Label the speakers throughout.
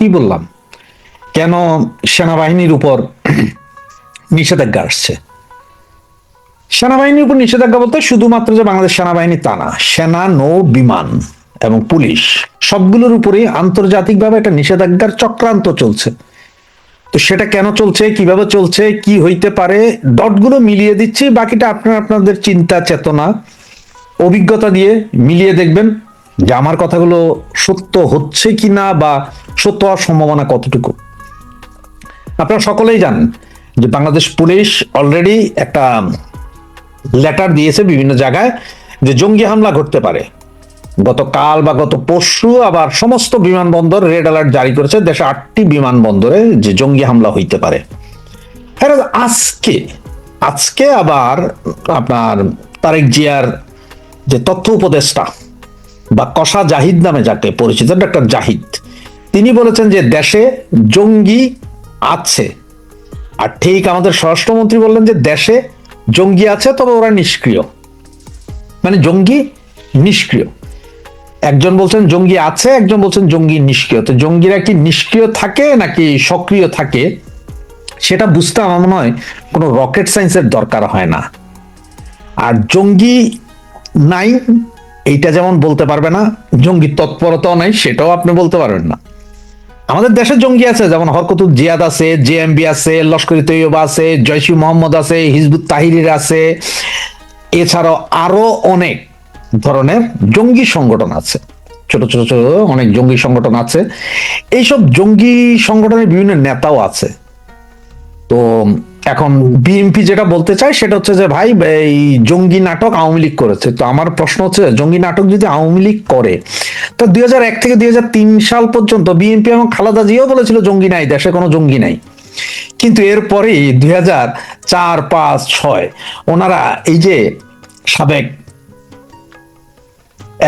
Speaker 1: কি বললাম, কেন সেনাবাহিনীর উপর নিষেধাজ্ঞা আসছে। সেনাবাহিনীর উপর নিষেধাজ্ঞা বলতে শুধুমাত্র যে বাংলাদেশ সেনাবাহিনী তা না, সেনা, নৌ, বিমান এবং পুলিশ সবগুলোর উপরেই আন্তর্জাতিকভাবে একটা নিষেধাজ্ঞার চক্রান্ত চলছে। তো সেটা কেন চলছে, কিভাবে চলছে, কি হইতে পারে, ডটগুলো মিলিয়ে দিচ্ছি। বাকিটা আপনারা আপনাদের চিন্তা চেতনা অভিজ্ঞতা দিয়ে মিলিয়ে দেখবেন যে আমার কথাগুলো সত্য হচ্ছে কিনা বা সত্য হওয়ার সম্ভাবনা কতটুকু। আপনারা সকলেই জানেন যে বাংলাদেশ পুলিশ অলরেডি একটা লেটার দিয়েছে বিভিন্ন জায়গায় যে জঙ্গি হামলা ঘটতে পারে। গতকাল বা গত পরশু আবার সমস্ত বিমানবন্দর রেড অ্যালার্ট জারি করেছে, দেশে 8টি বিমানবন্দরে যে জঙ্গি হামলা হইতে পারে। আজকে আজকে আবার আপনার তারেক জিয়ার যে তথ্য উপদেষ্টা বা কসা জাহিদ নামে যাকে পরিচিত, ডক্টর জাহিদ, তিনি বলেছেন যে দেশে জঙ্গি আছে। আর ঠিক আমাদের স্বরাষ্ট্রমন্ত্রী বললেন যে দেশে জঙ্গি আছে, তবে ওরা নিষ্ক্রিয়, মানে জঙ্গি নিষ্ক্রিয়। একজন বলছেন জঙ্গি আছে, একজন বলছেন জঙ্গি নিষ্ক্রিয়। তো জঙ্গিরা কি নিষ্ক্রিয় থাকে নাকি সক্রিয় থাকে সেটা বুঝতে আমার মনে হয় কোনো রকেট সায়েন্সের দরকার হয় না। আর জঙ্গি নাই এইটা যেমন বলতে পারবে না, জঙ্গি তৎপরতাও নাই সেটাও আপনি বলতে পারবেন না। আমাদের দেশে জঙ্গি আছে, যেমন হরকতুল জিয়াদ আছে, জেএমবি আছে, লস্করি তৈয়বা আছে, জয়সি মোহাম্মদ আছে, হিজবুত তাহরির আছে, এছাড়াও আরো অনেক ধরনের জঙ্গি সংগঠন আছে, ছোট ছোট ছোট অনেক জঙ্গি সংগঠন আছে। এইসব জঙ্গি সংগঠনের বিভিন্ন নেতাও আছে। তো এখন বিএনপি যেটা বলতে চায় সেটা হচ্ছে যে ভাই এই জঙ্গি নাটক আওয়ামী লীগ করেছে। তো আমার প্রশ্ন হচ্ছে, জঙ্গি নাটক যদি আওয়ামী লীগ করে, তো 2001 থেকে 2003 সাল পর্যন্ত বিএনপি এবং খালেদা জিয়াও বলেছিল জঙ্গি নাই, দেশে কোনো জঙ্গি নাই। কিন্তু এরপরে 2004, 5, 6 ওনারা এই যে সাবেক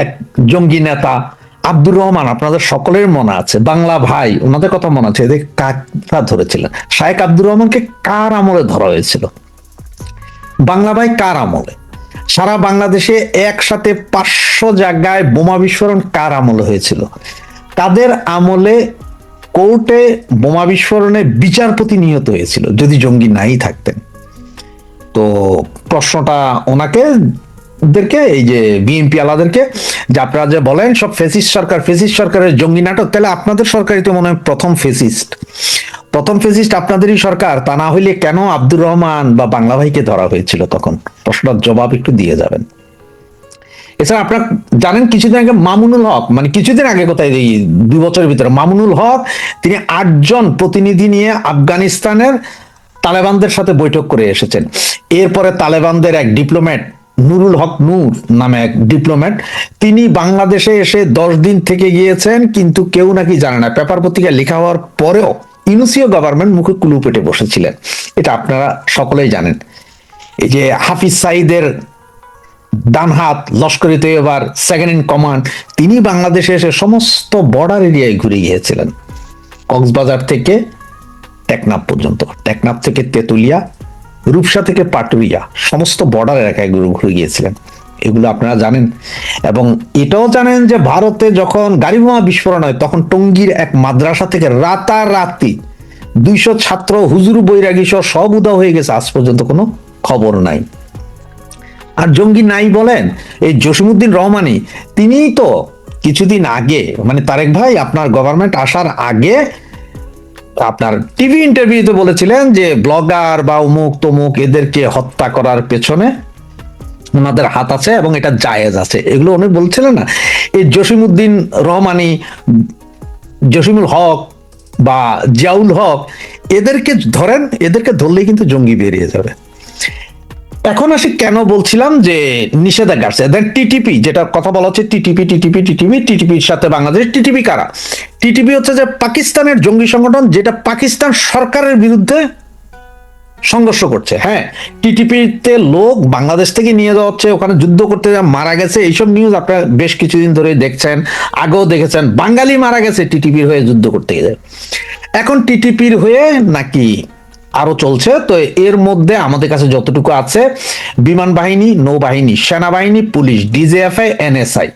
Speaker 1: এক জঙ্গি নেতা আব্দুর রহমান, আপনাদের সকলের মনে আছে, বাংলা ভাই, ওনাদের কথা মনে আছে, এদের কারা ধরেছিলেন? শায়েখ আব্দুর রহমানকে কার আমলে ধরা হয়েছিল? বাংলা ভাই কার আমলে? সারা বাংলাদেশে একসাথে 500 জায়গায় বোমা বিস্ফোরণ কার আমলে হয়েছিল? তাদের আমলে কোর্টে বোমা বিস্ফোরণে বিচারপতি নিহত হয়েছিল যদি জঙ্গি নাই থাকতেন। তো প্রশ্নটা ওনাকে দেরকে, এই যে বিএনপি আলাদেরকে, যে আপনারা যে বলেন সব ফেসিস্ট সরকার, ফেসিস্ট সরকারের জঙ্গি নাটক, তাহলে আপনাদের সরকারই তো মনে হয় প্রথম ফেসিস্ট আপনাদেরই সরকার। তা না হইলে কেন আব্দুর রহমান বা বাংলা ভাইকে ধরা হয়েছিল তখন? প্রশ্নটার জবাব একটু দিয়ে যাবেন। এছাড়া আপনারা জানেন কিছুদিন আগে মামুনুল হক, মানে কিছুদিন আগে কোথায়, এই 2 বছরের ভিতরে মামুনুল হক, তিনি 8 জন প্রতিনিধি নিয়ে আফগানিস্তানের তালেবানদের সাথে বৈঠক করে এসেছেন। এরপরে তালেবানদের এক ডিপ্লোম্যাট নুরুল হক নূর নামে এক ডিপ্লোম্যাট, তিনি বাংলাদেশে এসে 10 দিন থেকে গিয়েছেন, কিন্তু কেউ নাকি জানে না। পেপার পত্রিকায় লেখা হওয়ার পরেও ইউনুসীয় গভর্নমেন্ট মুখে কুলু পেটে বসেছিলেন, এটা আপনারা সকলেই জানেন। এই যে হাফিজ সাইদের ডান হাত, লস্করি তৈয়বার সেকেন্ড ইন কমান্ড, তিনি বাংলাদেশে এসে সমস্ত বর্ডার এরিয়ায় ঘুরে গিয়েছিলেন, কক্সবাজার থেকে টেকনাফ পর্যন্ত, টেকনাফ থেকে তেতুলিয়া, রূপসা থেকে পাটুরিয়া, সমস্ত বর্ডার এলাকায় ঘুরে গিয়েছিলেন। এগুলো আপনারা জানেন। এবং এটাও জানেন যে ভারতে যখন গাড়ি বোমা বিস্ফোরণ হয়, তখন টঙ্গীর এক মাদ্রাসা থেকে রাতারাতি 200 ছাত্র, হুজুর, বৈরাগী সহ সব উধাও হয়ে গেছে, আজ পর্যন্ত কোনো খবর নাই। আর জঙ্গি নাই বলেন, এই জসিমউদ্দিন রহমানি, তিনিই তো কিছুদিন আগে, মানে তারেক ভাই আপনার গভর্নমেন্ট আসার আগে আপনার টিভি ইন্টারভিউতে বলেছিলেন যে ব্লগার বা অমুক তমুক এদেরকে হত্যা করার পেছনে ওনাদের হাত আছে এবং এটা জায়েজ আছে, এগুলো উনি বলছিলেন না? এই জসিমউদ্দিন রহমানি, জসিমুল হক বা জিয়াউল হক, এদেরকে ধরেন, এদেরকে ধরলেই কিন্তু জঙ্গি বেরিয়ে যাবে। এখন আসি কেন বলছিলাম যে নিষেধাজ্ঞা আসছে। দেন টিটিপি, যেটা কথা বলা হচ্ছে, টিটিপির সাথে বাংলাদেশ, টিটিপি কারা? টিটিপি হচ্ছে যে পাকিস্তানের জঙ্গি সংগঠন, যেটা পাকিস্তান সরকারের বিরুদ্ধে সংঘর্ষ করছে। হ্যাঁ, টিটিপিতে লোক বাংলাদেশ থেকে নিয়ে যাওয়া হচ্ছে, ওখানে যুদ্ধ করতে মারা গেছে, এইসব নিউজ আপনারা বেশ কিছুদিন ধরে দেখছেন, আগেও দেখেছেন। বাঙালি মারা গেছে টিটিপির হয়ে যুদ্ধ করতে গিয়ে। এখন টিটিপির হয়ে নাকি আরো চলছে। তো এর মধ্যে আমাদের কাছে যতটুকু আছে, বিমান বাহিনী, নৌবাহিনী, সেনাবাহিনী, পুলিশ, ডিজিএফআই, এনএসআই,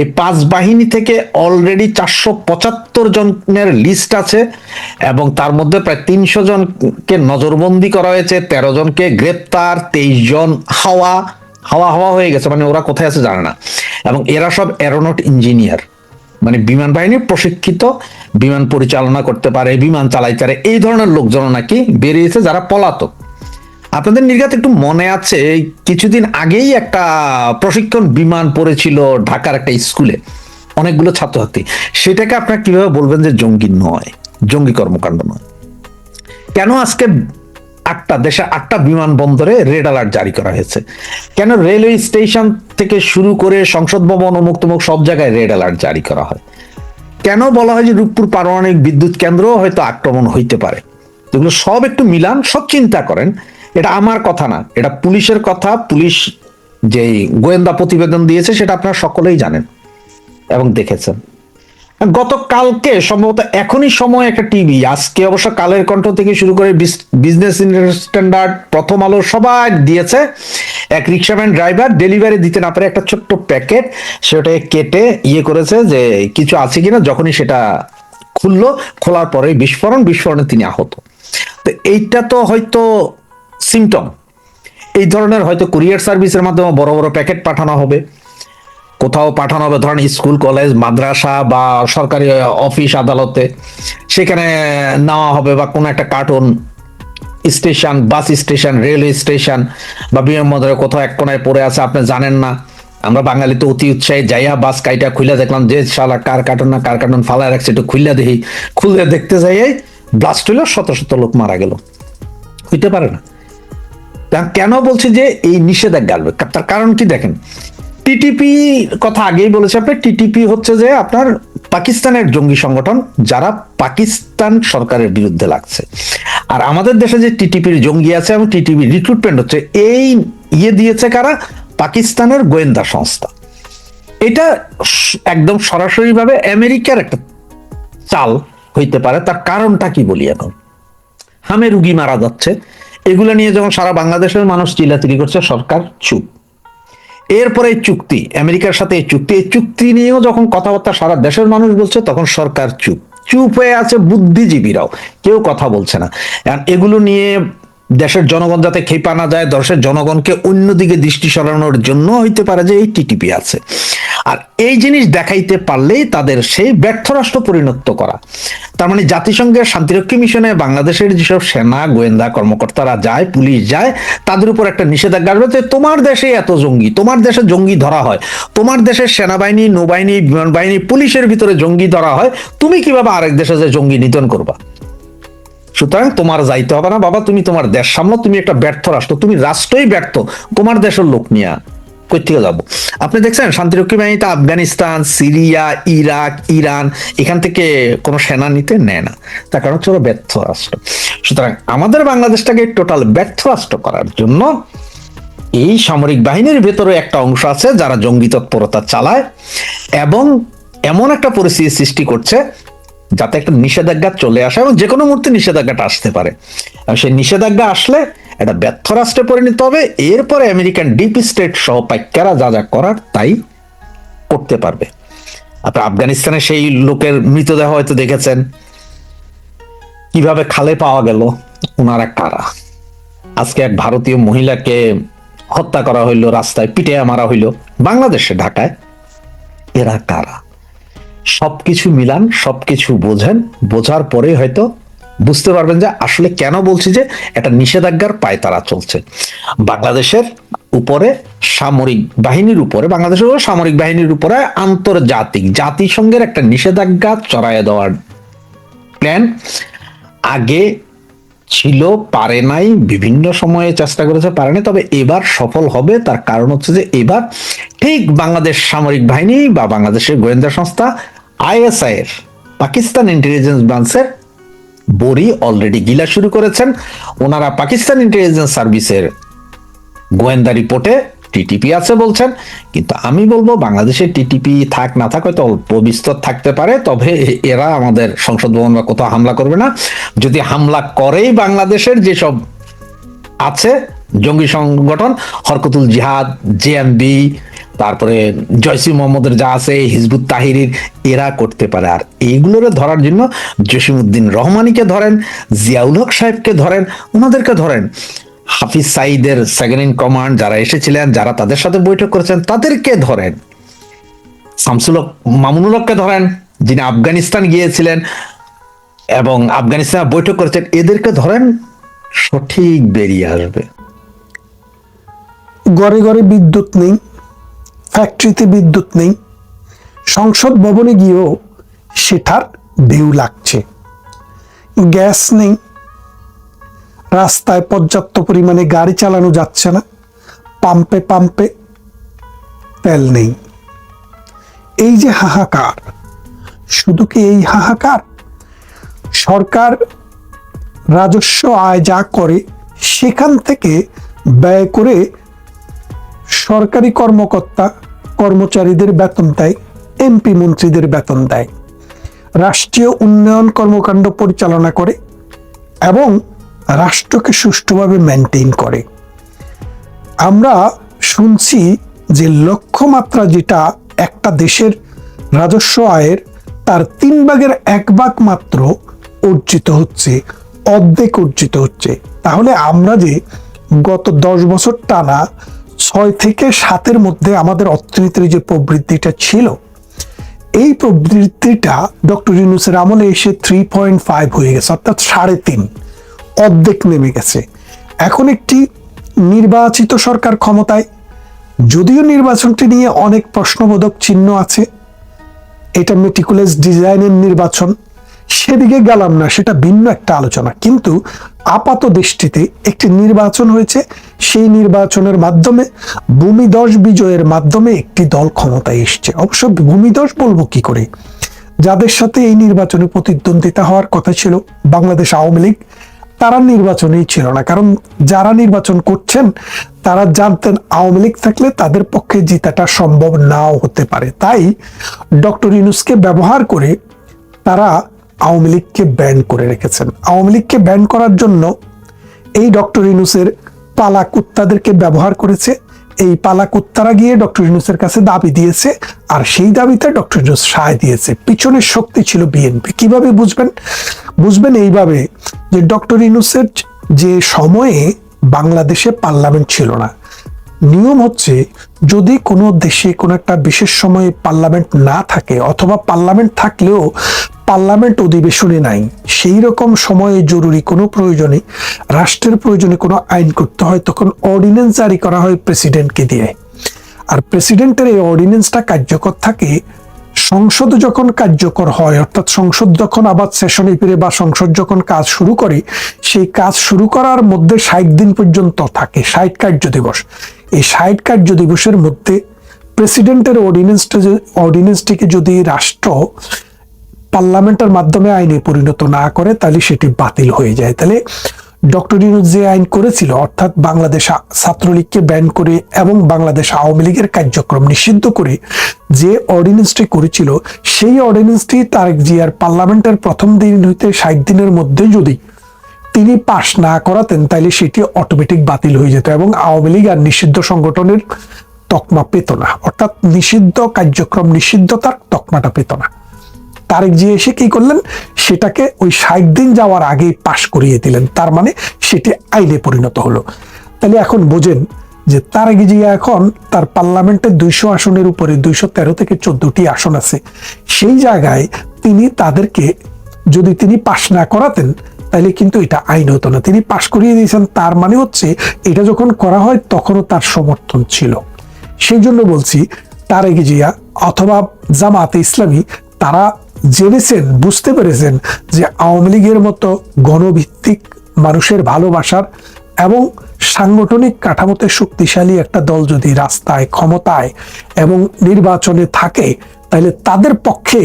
Speaker 1: এই 5 বাহিনী থেকে অলরেডি 475 জনের লিস্ট আছে, এবং তার মধ্যে প্রায় 300 জনকে নজরবন্দি করা হয়েছে, 13 জনকে গ্রেপ্তার, 23 জন হাওয়া হাওয়া হাওয়া হয়ে গেছে, মানে ওরা কোথায় আছে জানে না। এবং এরা সব এরোনট ইঞ্জিনিয়ার, মানে বিমান বাহিনী প্রশিক্ষিত, বিমান পরিচালনা করতে পারে, বিমান চালাইতে পারে, এই ধরনের লোকজন নাকি বেরিয়েছে যারা পলাতক। আপনাদের নির্ঘাত একটু মনে আছে কিছুদিন আগেই একটা প্রশিক্ষণ বিমান পড়েছিল ঢাকার একটা স্কুলে, অনেকগুলো ছাত্রছাত্রী। সেটাকে আপনারা কিভাবে বলবেন যে জঙ্গি নয়, জঙ্গি কর্মকাণ্ড নয়? কেন আজকে দেশে 8টা বিমানবন্দরে রেড অ্যালার্ট জারি করা হয়েছে? কেন রেলওয়ে স্টেশন থেকে শুরু করে সংসদ ভবন অমুক তমুক সব জায়গায় রেড অ্যালার্ট জারি করা হয়? কেন বলা হয় যে রূপপুর পারমাণবিক বিদ্যুৎ কেন্দ্র হয়তো আক্রমণ হইতে পারে? এগুলো সব একটু মিলান, সব চিন্তা করেন। এটা আমার কথা না, এটা পুলিশের কথা। পুলিশ যে গোয়েন্দা প্রতিবেদন দিয়েছে সেটা আপনারা সকলেই জানেন এবং দেখেছেন। গতকালকে সম্ভবত এখনই সময় একটা টিভি, আজকে অবশ্য কালের কণ্ঠ থেকে শুরু করে বিজনেস স্ট্যান্ডার্ড, প্রথম আলো সবাই দিয়েছে, এক রিক্সাম্যান ড্রাইভার ডেলিভারি দিতে না পারে একটা ছোট্ট প্যাকেট, সেটাকে কেটে করেছে যে কিছু আছে কিনা, যখনই সেটা খুললো, খোলার পরে বিস্ফোরণে তিনি আহত। তো এইটা তো হয়তো সিমটম। এই ধরনের হয়তো কুরিয়ার সার্ভিসের মাধ্যমে বড় বড় প্যাকেট পাঠানো হবে, কোথাও পাঠানো হবে, ধরেন স্কুল কলেজ মাদ্রাসা বা সরকারি অফিস আদালতে, সেখানে নেওয়া হবে, বা কোনো একটা cartoon station, bus station, railway station বা বিমানবন্দরে কোথাও এক কোনায় পড়ে আছে, আপনি জানেন না। আমরা বাঙালি তো অতি উৎসাহী, যাইয়া বাস কাইটা খুলে দেখলাম যে শালা কার কার্টুন না কার কার্টুন ফালায় রাখছে, একটু খুললে দেখি, খুলে দেখতে যাইয়াই ব্লাস্ট হইলো, শত শত লোক মারা গেল। হইতে পারে না। কেন বলছি যে এই নিষেধাজ্ঞা আসবে, তার কারণ কি দেখেন, টিটিপি কথা আগেই বলেছে আপনি, টিটিপি হচ্ছে যে আপনার পাকিস্তানের জঙ্গি সংগঠন, যারা পাকিস্তান সরকারের বিরুদ্ধে লাগছে। আর আমাদের দেশে যে টিটিপির জঙ্গি আছে এবং টিটিপি রিক্রুটমেন্ট হচ্ছে, এই দিয়েছে কারা? পাকিস্তানের গোয়েন্দা সংস্থা। এটা একদম সরাসরি ভাবে আমেরিকার একটা চাল হইতে পারে। তার কারণটা কি বলি এখন, হামে রুগী মারা যাচ্ছে, এগুলো নিয়ে যখন সারা বাংলাদেশের মানুষ চিল্লাচিল্লি করছে, সরকার চুপ। এরপরে চুক্তি, আমেরিকার সাথে এই চুক্তি নিয়েও যখন কথাবার্তা সারা দেশের মানুষ বলছে, তখন সরকার চুপ হয়ে আছে, বুদ্ধিজীবীরাও কেউ কথা বলছে না। এগুলো নিয়ে দেশের জনগণ যাতে খেপা না যায়, দেশের জনগণকে অন্যদিকে দৃষ্টি সরানোর জন্য হইতে পারে যে এই টিটিপি আছে। আর এই জিনিস দেখাইতে পারলেই তাদের সেই ব্যর্থ রাষ্ট্র পরিণত করা। তার মানে জাতিসংঘের শান্তিরক্ষী মিশনে বাংলাদেশের যেসব সেনা গোয়েন্দা কর্মকর্তারা যায়, পুলিশ যায়, তাদের উপর একটা নিষেধাজ্ঞা আসবে যে তোমার দেশে এত জঙ্গি, তোমার দেশে জঙ্গি ধরা হয়, তোমার দেশের সেনাবাহিনী, নৌবাহিনী, বিমান বাহিনী, পুলিশের ভিতরে জঙ্গি ধরা হয়, তুমি কিভাবে আরেক দেশে যে জঙ্গি নিধন করবা? সুতরাং তোমার যাইতে হবে না বাবা, তুমি তোমার দেশ সামলো, তুমি একটা ব্যর্থ রাষ্ট্র, তুমি রাষ্ট্রই ব্যর্থ, তোমার দেশের লোক নিয়ে কই থেকে যাবো? আপনি দেখছেন শান্তিরক্ষী বাহিনীতে আফগানিস্তান, সিরিয়া, ইরাক, ইরান, এখান থেকে কোনো সেনা নিতে নেয় না, তার কারণ হচ্ছে ওরা ব্যর্থ রাষ্ট্র। সুতরাং আমাদের বাংলাদেশটাকে টোটাল ব্যর্থ রাষ্ট্র করার জন্য এই সামরিক বাহিনীর ভেতরে একটা অংশ আছে যারা জঙ্গি তৎপরতা চালায়, এবং এমন একটা পরিস্থিতি সৃষ্টি করছে যাতে একটা নিষেধাজ্ঞা চলে আসে, এবং যে কোনো মুহূর্তে নিষেধাজ্ঞাটা আসতে পারে। সেই নিষেধাজ্ঞা আসলে এটা ব্যর্থ রাষ্ট্রে পরিণত হবে। এরপরে আমেরিকান ডিপ স্টেট সহ পাইকারা যা যা করার তাই করতে পারবে। আপনার আফগানিস্তানে সেই লোকের মৃতদেহ হয়তো দেখেছেন, কিভাবে খালে পাওয়া গেল, ওনারা কারা? আজকে এক ভারতীয় মহিলাকে হত্যা করা হইলো, রাস্তায় পিটে মারা হইলো বাংলাদেশে, ঢাকায়। এরা কারা? সবকিছু মিলান, সবকিছু বোঝেন, বোঝার পরে হয়তো বুঝতে পারবেন যে আসলে কেন বলছি যে একটা নিষেধাজ্ঞার পায়তারা চলছে বাংলাদেশের উপরে, সামরিক বাহিনীর উপরে, বাংলাদেশের সামরিক বাহিনীর উপরে আন্তর্জাতিক জাতিসংঘের একটা নিষেধাজ্ঞা চড়াইয়া দেওয়ার প্ল্যান আগে ছিল, পারে নাই, বিভিন্ন সময়ে চেষ্টা করেছে, পারেনি, তবে এবার সফল হবে। তার কারণ হচ্ছে যে এবার ঠিক বাংলাদেশ সামরিক বাহিনী বা বাংলাদেশের গোয়েন্দা সংস্থা আইএসআই এর, পাকিস্তান ইন্টেলিজেন্স ব্রাঞ্চের বড়ি অলরেডি গিলা শুরু করেছেন। ওনারা পাকিস্তান ইন্টেলিজেন্স সার্ভিসের গোয়েন্দা রিপোর্টে টিটিপি আছে বলছেন, কিন্তু আমি বলবো বাংলাদেশের টিটিপি থাক না থাক, হয়তো অল্প বিস্তর থাকতে পারে, তবে এরা আমাদের সংসদ ভবন বা কোথাও হামলা করবে না। যদি হামলা করেই বাংলাদেশের যেসব আছে জঙ্গি সংগঠন, হরকতুল জিহাদ, জেএমবি, তারপরে জয়সি মোহাম্মদের যা আছে, হিজবুত তাহিরির, এরা করতে পারে। আর এইগুলোরে ধরার জন্য জসিমউদ্দিন রহমানিকে ধরেন, জিয়াউল হক সাহেবকে ধরেন, ওনাদেরকে ধরেন, হাফিজ সাইদের সেকেন্ড ইন কমান্ড যারা এসেছিলেন, যারা তাদের সাথে বৈঠক করেছেন তাদেরকে ধরেন, শামসুল হক মামুনুল হককে ধরেন যিনি আফগানিস্তান গিয়েছিলেন এবং আফগানিস্তানে বৈঠক করেছেন, এদেরকে ধরেন, সঠিক বেরিয়ে আসবে।
Speaker 2: ঘরে ঘরে বিদ্যুৎ নেই, ফ্যাক্টরিতে বিদ্যুৎ নেই, সংসদ ভবনে গিয়েও সেটার ঢেউ লাগছে, গ্যাস নেই, রাস্তায় পর্যাপ্ত পরিমাণে গাড়ি চালানো যাচ্ছে না, পাম্পে পাম্পে তেল নেই। এই যে হাহাকার, শুধু কি এই হাহাকার? সরকার রাজস্ব আয় যা করে সেখান থেকে ব্যয় করে সরকারি কর্মকর্তা কর্মচারীদের বেতন দেয়, এমপি মন্ত্রীদের বেতন দেয়, রাষ্ট্রীয় উন্নয়ন কর্মকাণ্ড পরিচালনা করে এবং রাষ্ট্রকে সুষ্ঠুভাবে মেনটেন করে। আমরা শুনছি যে লক্ষ্যমাত্রা যেটা একটা দেশের রাজস্ব আয়ের, তার 1/3 মাত্র অর্জিত হচ্ছে, অর্ধেক অর্জিত হচ্ছে। তাহলে আমরা যে গত 10 বছর টানা 6 থেকে 7-এর মধ্যে আমাদের অর্থনীতির যে প্রবৃদ্ধিটা ছিল, এই প্রবৃদ্ধিটা ডক্টর ইউনূসের আমলে এসে 3.5 হয়ে গেছে, অর্থাৎ 3.5, অর্ধেক নেমে গেছে। এখন একটি নির্বাচিত সরকার ক্ষমতায়, যদিও নির্বাচনটি নিয়ে অনেক প্রশ্নবোধক চিহ্ন আছে, এটা মেটিকুলাস ডিজাইনের নির্বাচন, সেদিকে গেলাম না, সেটা ভিন্ন একটা আলোচনা। কিন্তু আপাত দৃষ্টিতে একটি নির্বাচন হয়েছে, সেই নির্বাচনের মাধ্যমে ভূমিধস বিজয়ের মাধ্যমে একটি দল ক্ষমতায় এসছে। অবশ্য ভূমিধস বলবো কি করে, যাদের সাথে এই নির্বাচনে প্রতিদ্বন্দ্বিতা হওয়ার কথা ছিল, বাংলাদেশ আওয়ামী লীগ, তারা নির্বাচনেই ছিল না। কারণ যারা নির্বাচন করছেন তারা জানতেন আওয়ামী লীগ থাকলে তাদের পক্ষে জিতাটা সম্ভব নাও হতে পারে। তাই ডক্টর ইউনূসকে ব্যবহার করে তারা আওয়ামী লীগকে ব্যান করে রেখেছেন। আওয়ামী লীগকে ব্যান করার জন্য এই ডক্টর ইউনূসের পালা কুত্তাদেরকে ব্যবহার করেছে। এই পালা কুত্তারা গিয়ে ডক্টর ইউনূসের কাছে দাবি দিয়েছে, আর সেই দাবিতে ডক্টর ইউনূস সায় দিয়েছে। পিছনের শক্তি ছিল বিএনপি। কিভাবে বুঝবেন এইভাবে যে ডক্টর ইউনূসের যে সময়ে বাংলাদেশে পার্লামেন্ট ছিল না, নিয়ম হচ্ছে যদি কোনো দেশে কোনো একটা বিশেষ সময়ে পার্লামেন্ট না থাকে, অথবা পার্লামেন্ট থাকলেও পার্লামেন্ট অধিবেশনে নাই, সেই রকম সময়ে জরুরি কোনো প্রয়োজনে, রাষ্ট্রের প্রয়োজনে কোনো আইন করতে হয়, তখন অর্ডিন্যান্স জারি করা হয় প্রেসিডেন্টকে দিয়ে। আর প্রেসিডেন্টের এই অর্ডিন্যান্সটা কার্যকর থাকে সংসদ যখন কার্যকর হয়, অর্থাৎ সংসদ যখন আবার সেশনে ফিরে বা সংসদ যখন কাজ শুরু করে, সেই কাজ শুরু করার মধ্যে 60 দিন পর্যন্ত থাকে, 60 কার্য দিবস। এই 60 কার্য দিবসের মধ্যে প্রেসিডেন্টের অর্ডিন্যান্সটিকে যদি রাষ্ট্র পার্লামেন্টের মাধ্যমে আইনে পরিণত না করে, তাহলে সেটি বাতিল হয়ে যায়। তাহলে ডক্টর ইউনূস যে আইন করেছিল, অর্থাৎ বাংলাদেশ ছাত্রলীগকে ব্যান করে এবং বাংলাদেশ আওয়ামী লীগের কার্যক্রম নিষিদ্ধ করে যে অর্ডিন্যান্সটি করেছিল, সেই অর্ডিন্যান্সটি তারেক জিয়ার পার্লামেন্টের প্রথম দিন হইতে 60 দিনের মধ্যে যদি তিনি পাশ না করাতেন, তাহলে সেটি অটোমেটিক বাতিল হয়ে যেত এবং আওয়ামী লীগ আর নিষিদ্ধ সংগঠনের তকমা পেত না, অর্থাৎ নিষিদ্ধ কার্যক্রম, নিষিদ্ধতার তকমাটা পেত না। তারেক জিয়া এসে কি করলেন, সেটাকে ওই 60 দিন যাওয়ার আগেই পাশ করিয়ে দিলেন, তার মানে সেটি আইনে পরিণত হলো। তাহলে এখন বোঝেন যে তারেক জিয়া এখন তার পার্লামেন্টের 200 আসনের উপরে 213 থেকে 14টি আসন আছে, সেই জায়গায় তিনি তাদেরকে যদি তিনি পাশ না করাতেন, তাহলে কিন্তু এটা আইন হতো না। তিনি পাশ করিয়ে দিয়েছেন, তার মানে হচ্ছে এটা যখন করা হয় তখনও তার সমর্থন ছিল। সেই জন্য বলছি তারেক জিয়া অথবা জামাতে ইসলামী তারা জেনেছেন, বুঝতে পেরেছেন যে আওয়ামী লীগের মতো গণভিত্তিক মানুষের ভালোবাসার এবং সাংগঠনিক কাঠামোতে শক্তিশালী একটা দল যদি রাস্তায়, ক্ষমতায় এবং নির্বাচনে থাকে, তাহলে তাদের পক্ষে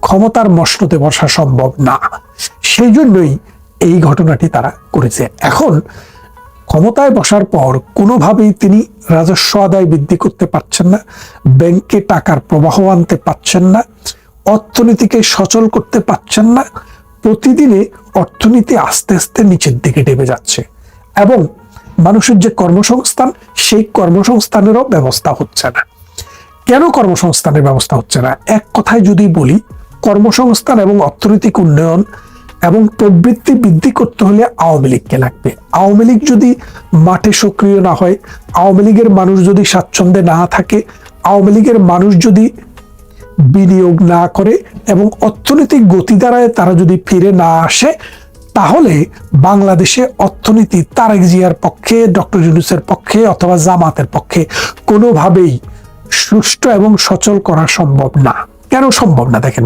Speaker 2: ক্ষমতার মসনদে বসা সম্ভব না। সেই জন্যই এই ঘটনাটি তারা করেছে। এখন ক্ষমতায় বসার পর কোনোভাবেই তিনি রাজস্ব আদায় বৃদ্ধি করতে পারছেন না, ব্যাংকে টাকার প্রবাহ আনতে পারছেন না, অর্থনীতিকে সচল করতে পারছেন না। প্রতিদিনে অর্থনীতি আস্তে আস্তে নিচের দিকে নেমে যাচ্ছে এবং মানুষের যে কর্মসংস্থান, সেই কর্মসংস্থানেরও ব্যবস্থা হচ্ছে না। কেন কর্মসংস্থানের ব্যবস্থা হচ্ছে না? এক কথায় যদি বলি, কর্মসংস্থান এবং অর্থনৈতিক উন্নয়ন এবং প্রবৃত্তি বৃদ্ধি করতে হলে আওয়ামী লীগকে লাগবে। আওয়ামী লীগ যদি মাঠে সক্রিয় না হয়, আওয়ামী লীগের মানুষ যদি স্বাচ্ছন্দ্যে না থাকে, আওয়ামী লীগের মানুষ যদি বিনিয়োগ না করে এবং অর্থনৈতিক গতিধারায় তারা যদি ফিরে না আসে, তাহলে বাংলাদেশে অর্থনীতি তারেক জিয়ার পক্ষে, ডক্টর ইউনূসের পক্ষে অথবা জামাতের পক্ষে কোনোভাবেই সুষ্ঠু এবং সচল করা সম্ভব না। কেন সম্ভব না? দেখেন,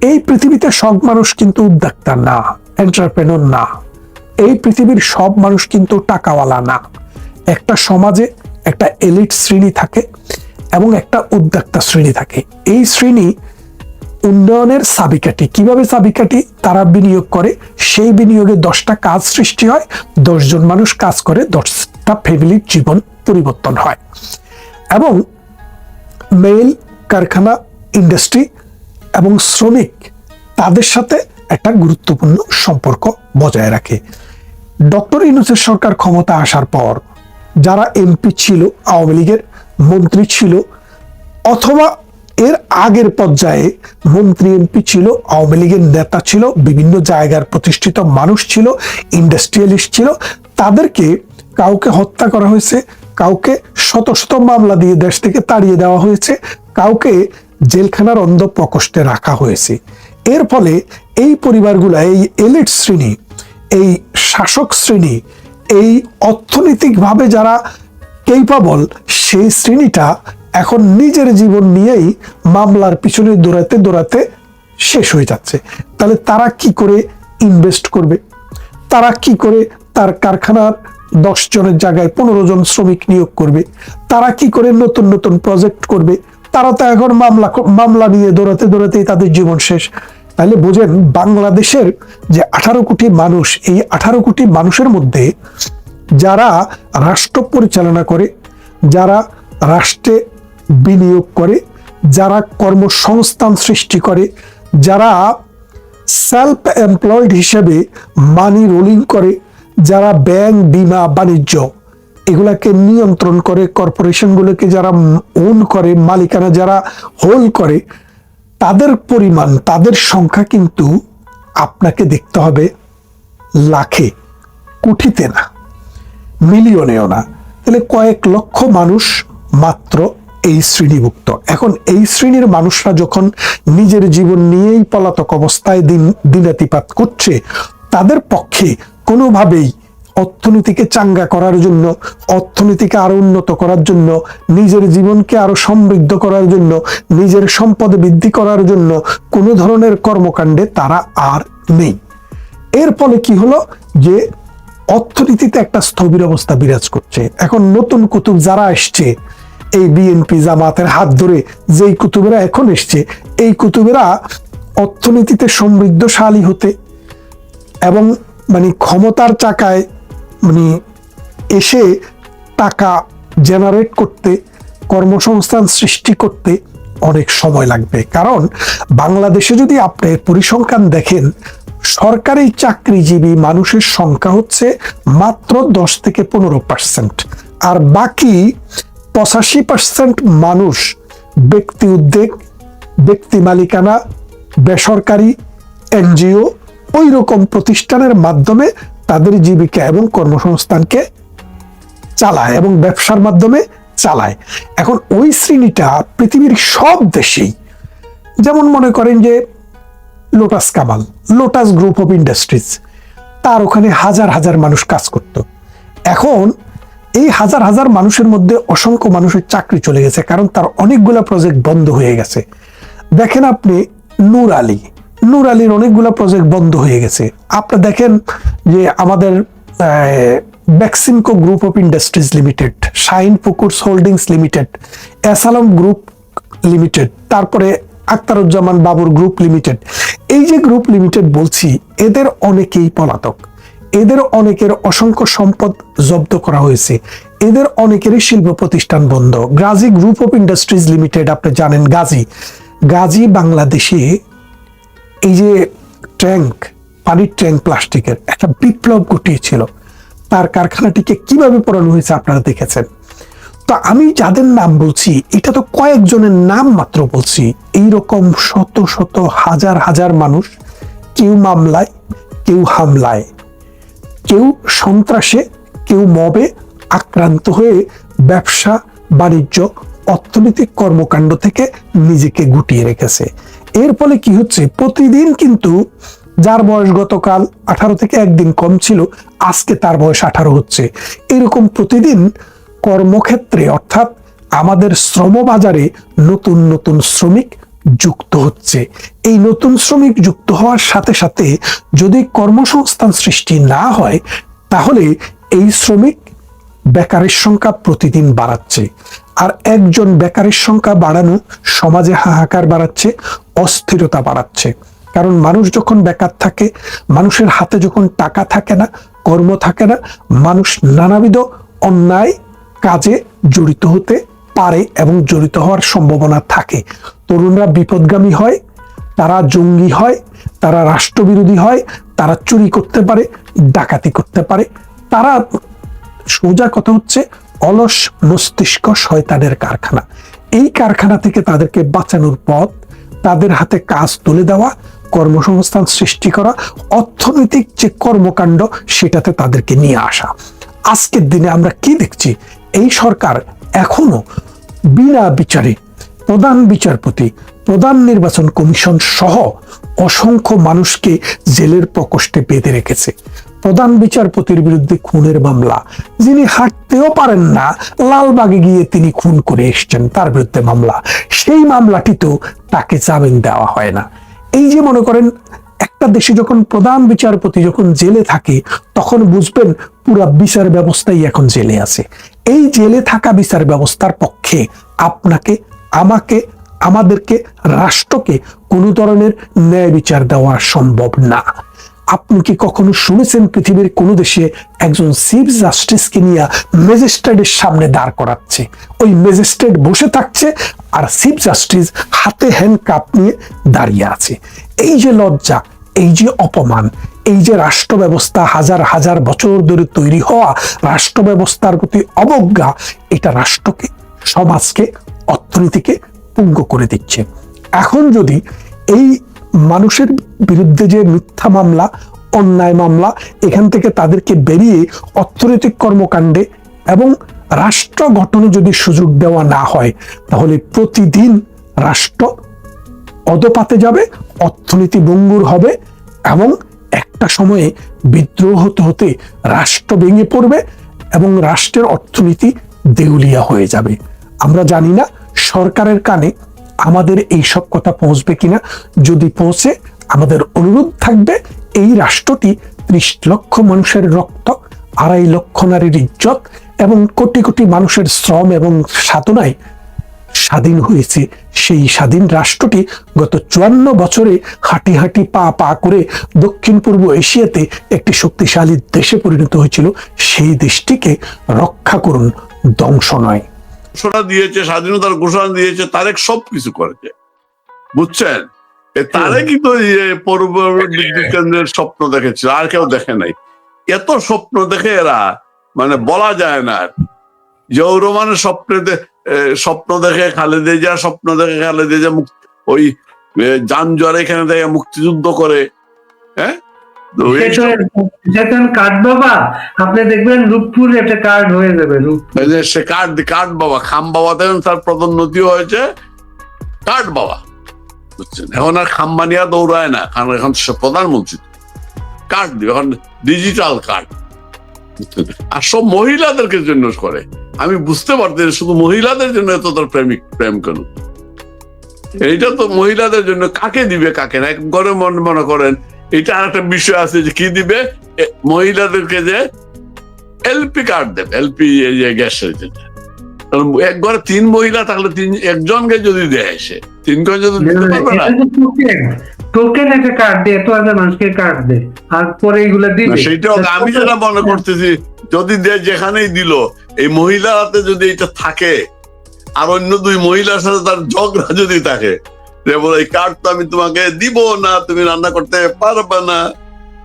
Speaker 2: এই পৃথিবীতে সব মানুষ কিন্তু উদ্যোক্তা না, এন্টারপ্রেনর না। এই পৃথিবীর সব মানুষ কিন্তু টাকাওয়ালা না। একটা সমাজে একটা এলিট শ্রেণী থাকে এবং একটা উদ্যোক্তা শ্রেণী থাকে। এই শ্রেণী উন্নয়নের চাবিকাঠি। কিভাবে চাবিকাঠি? তারা বিনিয়োগ করে, সেই বিনিয়োগে 10টা কাজ সৃষ্টি হয়, 10 জন মানুষ কাজ করে, 10টা ফ্যামিলির জীবন পরিবর্তন হয়। এবং মেল, কারখানা, ইন্ডাস্ট্রি এবং শ্রমিক তাদের সাথে একটা গুরুত্বপূর্ণ সম্পর্ক বজায় রাখে। ডক্টর ইউনূসের সরকার ক্ষমতা আসার পর যারা এমপি ছিল, আওয়ামী লীগের মন্ত্রী ছিল, অথবা এর আগের পর্যায়ে মন্ত্রী এমপি ছিল, আওয়ামী লীগের নেতা ছিল, বিভিন্ন জায়গার প্রতিষ্ঠিত মানুষ ছিল, ইন্ডাস্ট্রিয়ালিস্ট ছিল, তাদেরকে কাউকে হত্যা করা হয়েছে, কাউকে শত শত মামলা দিয়ে দেশ থেকে তাড়িয়ে দেওয়া হয়েছে, কাউকে জেলখানার অন্ধ প্রকোষ্ঠে রাখা হয়েছে। এর ফলে এই পরিবারগুলা, এই এলিট শ্রেণী, এই শাসক শ্রেণী, এই অর্থনৈতিকভাবে যারা কেপাবল, সেই শ্রেণীটা এখন নিজের জীবন নিয়েই মামলার পিছনে দৌড়াতে দৌড়াতে শেষ হয়ে যাচ্ছে। তাহলে তারা কি করে ইনভেস্ট করবে? তারা কি করে তার কারখানার 10 জনের জায়গায় 15 জন শ্রমিক নিয়োগ করবে? তারা কি করে নতুন নতুন প্রজেক্ট করবে? তারা তো এখন মামলা নিয়ে দৌড়াতে দৌড়াতেই তাদের জীবন শেষ। তাহলে বোঝেন, বাংলাদেশের যে 18 কোটি মানুষ, এই 18 কোটি মানুষের মধ্যে যারা রাষ্ট্র পরিচালনা করে, যারা রাষ্ট্রে বিনিয়োগ করে, যারা কর্মসংস্থান সৃষ্টি করে, যারা সেলফ এমপ্লয়েড হিসেবে মানি রোলিং করে, যারা ব্যাংক, বীমা, বাণিজ্য এগুলাকে নিয়ন্ত্রণ করে, কর্পোরেশনগুলোকে যারা ওন করে, মালিকানা যারা হোল্ড করে, তাদের পরিমাণ, তাদের সংখ্যা কিন্তু আপনাকে দেখতে হবে লাখে, কোটিতে না, মিলিয়নেও না। তাহলে কয়েক লক্ষ মানুষ মাত্র এই শ্রেণীভুক্ত। এখন এই শ্রেণীর মানুষরা যখন নিজের জীবন নিয়েই পলাতক অবস্থায় দিনাতিপাত করছে, তাদের পক্ষে কোনোভাবেই অর্থনীতিকে চাঙ্গা করার জন্য, অর্থনীতিকে আরো উন্নত করার জন্য, নিজের জীবনকে আরো সমৃদ্ধ করার জন্য, নিজের সম্পদ বৃদ্ধি করার জন্য কোনো ধরনের কর্মকাণ্ডে তারা আর নেই। এর ফলে কি হলো যে অর্থনীতিতে একটা স্থবির অবস্থা বিরাজ করছে। এখন নতুন কুতুব যারা আসছে, এই বিএনপি জামাতের হাত ধরে যেই কুতুবেরা এখন এসছে, এই কুতুবেরা অর্থনীতিতে সমৃদ্ধশালী হতে এবং মানে ক্ষমতার চাকায় মানে এসে টাকা জেনারেট করতে, কর্মসংস্থান সৃষ্টি করতে অনেক সময় লাগবে। কারণ বাংলাদেশে যদি আপনি পরিসংখ্যান দেখেন, সরকারি চাকরিজীবী মানুষের সংখ্যা হচ্ছে মাত্র 10 থেকে 15%, আর বাকি 85% মানুষ ব্যক্তি উদ্যোগ, ব্যক্তি মালিকানা, বেসরকারি, এনজিও, ওই রকম প্রতিষ্ঠানের মাধ্যমে তাদের জীবিকা এবং কর্মসংস্থানকে চালায় এবং ব্যবসার মাধ্যমে চালায়। এখন ওই শ্রেণীটা পৃথিবীর সব দেশেই, যেমন মনে করেন যে lotus Kamal, lotus group of industries, তার ওখানে হাজার হাজার মানুষ কাজ করত। এখন এই হাজার হাজার মানুষের মধ্যে অসংখ্য মানুষের চাকরি চলে গেছে, কারণ তার অনেকগুলা প্রজেক্ট বন্ধ হয়ে গেছে। দেখেন আপনি নূর আলীর অনেকগুলা প্রজেক্ট বন্ধ হয়ে গেছে। আপনি দেখেন যে আমাদের Beximco group of industries limited, Shinepukur holdings limited, S Alam group limited, তারপরে আখতারুজ্জামান বাবুর গ্রুপ লিমিটেড, এই যে গ্রুপ লিমিটেড বলছি, এদের অনেকেই পলাতক, এদের অনেকের অসংখ্য সম্পদ জব্দ করা হয়েছে, এদের অনেকেরই শিল্প প্রতিষ্ঠান বন্ধ। Gazi group of industries limited, আপনি জানেন গাজী বাংলাদেশে এই যে ট্যাঙ্ক, পানির ট্যাঙ্ক প্লাস্টিকের একটা বিপ্লব ঘটিয়েছিল। তার কারখানাটিকে কিভাবে পড়ানো হয়েছে আপনারা দেখেছেন। তো আমি যাদের নাম বলছি এটা তো কয়েকজনের নাম মাত্র বলছি, এইরকম শত শত হাজার হাজার মানুষ, কেউ মামলায়, কেউ হামলায়, কেউ সন্ত্রাসে, কেউ মবে আক্রান্ত হয়ে ব্যবসা বাণিজ্য অর্থনৈতিক কর্মকাণ্ড থেকে নিজেকে গুটিয়ে রেখেছে। এর ফলে কি হচ্ছে, প্রতিদিন কিন্তু যার বয়স গতকাল 18 থেকে একদিন কম ছিল, আজকে তার বয়স 18 হচ্ছে। এরকম প্রতিদিন কর্মক্ষেত্রে অর্থাৎ আমাদের শ্রমবাজারে নতুন নতুন শ্রমিক যুক্ত হচ্ছে। এই নতুন শ্রমিক যুক্ত হওয়ার সাথে সাথে যদি কর্মসংস্থান সৃষ্টি না হয়, তাহলে এই শ্রমিক বেকারের সংখ্যা প্রতিদিন বাড়াচ্ছে। আর একজন বেকারের সংখ্যা বাড়ানো সমাজে হাহাকার বাড়াচ্ছে, অস্থিরতা বাড়াচ্ছে। কারণ মানুষ যখন বেকার থাকে, মানুষের হাতে যখন টাকা থাকে না, কর্ম থাকে না, মানুষ নানাবিধ অন্যায় কাজে জড়িত হতে পারে এবং জড়িত হওয়ার সম্ভাবনা থাকে। তরুণরা বিপদগামী হয়, তারা জঙ্গি হয়, তারা রাষ্ট্রবিরোধী হয়, তারা চুরি করতে পারে, ডাকাতি করতে পারে। তারা, সোজা কথা হচ্ছে, অলস মস্তিষ্ক শয়তানের কারখানা। এই কারখানা থেকে তাদেরকে বাঁচানোর পথ, তাদের হাতে কাজ তুলে দেওয়া, কর্মসংস্থান সৃষ্টি করা, অর্থনৈতিক যে কর্মকাণ্ড সেটাতে তাদেরকে নিয়ে আসা। আজকের দিনে আমরা কি দেখছি, এই সরকার এখনো বিনা বিচারে প্রধান বিচারপতি, প্রধান নির্বাচন কমিশন সহ অসংখ্য মানুষকে জেলের প্রকোষ্ঠে বেঁধে রেখেছে। প্রধান বিচারপতির বিরুদ্ধে খুনের মামলা, যিনি হাঁটতেও পারেন না, লালবাগে গিয়ে তিনি খুন করে এসছেন, তার বিরুদ্ধে মামলা। সেই মামলাটিতেও তাকে জামিন দেওয়া হয় না। এই যে মনে করেন, একটা দেশে যখন প্রধান বিচারপতি যখন জেলে থাকে, তখন বুঝবেন পুরা বিচার ব্যবস্থাই এখন জেলে আছে। এই জেলে থাকা বিচার ব্যবস্থার পক্ষে আপনাকে, আমাকে, আমাদেরকে, রাষ্ট্রকে কোনো ধরনের ন্যায় বিচার দেওয়া সম্ভব না। আপনি কি কখনো শুনেছেন পৃথিবীর কোন দেশে একজন চিফ জাস্টিসকে নিয়ে ম্যাজিস্ট্রেটের সামনে দাঁড় করাচ্ছে, ওই ম্যাজিস্ট্রেট বসে থাকছে আর চিফ জাস্টিস হাতে হ্যান্ডকাপ নিয়ে দাঁড়িয়ে আছে? এই যে লজ্জা, এই যে অপমান, এই যে রাষ্ট্র ব্যবস্থা হাজার হাজার বছর ধরে তৈরি হওয়া রাষ্ট্র ব্যবস্থার প্রতি অবজ্ঞা, এটা রাষ্ট্রকে, সমাজকে, অর্থনীতিকে পুঙ্গ করে দিচ্ছে। এখন যদি এই মানুষের বিরুদ্ধে যে মিথ্যা মামলা, অন্যায় মামলা, এখান থেকে তাদেরকে বেরিয়ে অর্থনৈতিক কর্মকাণ্ডে এবং রাষ্ট্র গঠনে যদি সুযোগ দেওয়া না হয়, তাহলে প্রতিদিন রাষ্ট্র অধপাতে যাবে, অর্থনীতি ভঙ্গুর হবে এবং একটা সময়ে বিদ্রোহ হতে হতে রাষ্ট্র ভেঙে পড়বে এবং রাষ্ট্রের অর্থনীতি দেউলিয়া হয়ে যাবে। আমরা জানি না সরকারের কানে আমাদের এই সব কথা পৌঁছবে কিনা। যদি পৌঁছে, আমাদের অনুরোধ থাকবে, এই রাষ্ট্রটি 30 লক্ষ মানুষের রক্ত, 2.5 লক্ষ নারীর ইজ্জত এবং কোটি কোটি মানুষের শ্রম এবং সাধনায় স্বাধীন হয়েছে। সেই স্বাধীন রাষ্ট্রটি গত 54 বছরে হাঁটি হাঁটি পা পা করে দক্ষিণ পূর্ব এশিয়াতে একটি শক্তিশালী দেশে পরিণত হয়েছিল। সেই দেশটিকে রক্ষা করুন, ধ্বংস নয়।
Speaker 3: ঘোষণা দিয়েছে, স্বাধীনতার ঘোষণা দিয়েছে, তারেক সবকিছু করেছে, বুঝছেন? তারেক কিন্তু পূর্ব বিদ্যুৎ কেন্দ্রের স্বপ্ন দেখেছিল, আর কেউ দেখে নাই। এত স্বপ্ন দেখে এরা, মানে বলা যায় না। জিয়াউর রহমানের স্বপ্ন দেখে, খালেদা জিয়ার স্বপ্ন দেখে, খালেদা জিয়া ওই যানজট এখানে থেকে মুক্তিযুদ্ধ করে, হ্যাঁ,
Speaker 4: কার্ড বাবা, আপনি দেখবেন রূপপুর একটা কার্ড হয়ে যাবে।
Speaker 3: সে কার্ড বাবা, খাম বাবা দেখেন, তার পদোন্নতি হয়েছে কার্ড বাবা, বুঝছেন? এখন আর খাম্বানিয়া দৌড়ায় না, কারণ এখন প্রধানমন্ত্রী কার্ড দিবে, এখন ডিজিটাল কার্ড। আর সব মহিলাদেরকে জন্য করে। আমি বুঝতে পারছি শুধু মহিলাদের জন্য এত তার প্রেম কেন? এইটা তো মহিলাদের জন্য, কাকে দিবে কাকে না করে মনে করেন। এটা আর একটা বিষয় আছে যে কি দিবে, মহিলাদেরকে যে এলপি কার্ড দেবে, এলপি গ্যাসের যেটা। এক ঘরে 3 মহিলা থাকলে একজনকে যদি দেয়, সে 3 জন যদি দিতে পারবে না,
Speaker 4: টোকেন একটা কার্ড দিয়ে এত হাজার মানুষকে কার্ড দে, আর পরে এগুলো দিবে।
Speaker 3: সেইটাও আমি যেটা মনে করতেছি, যদি যেখানেই দিল, এই মহিলার হাতে যদি এটা থাকে আর অন্য 2 মহিলার সাথে তার ঝগড়া যদি থাকে, যে বলে এই কার্ড তো আমি তোমাকে দিব না, তুমি রান্না করতে পারবে না,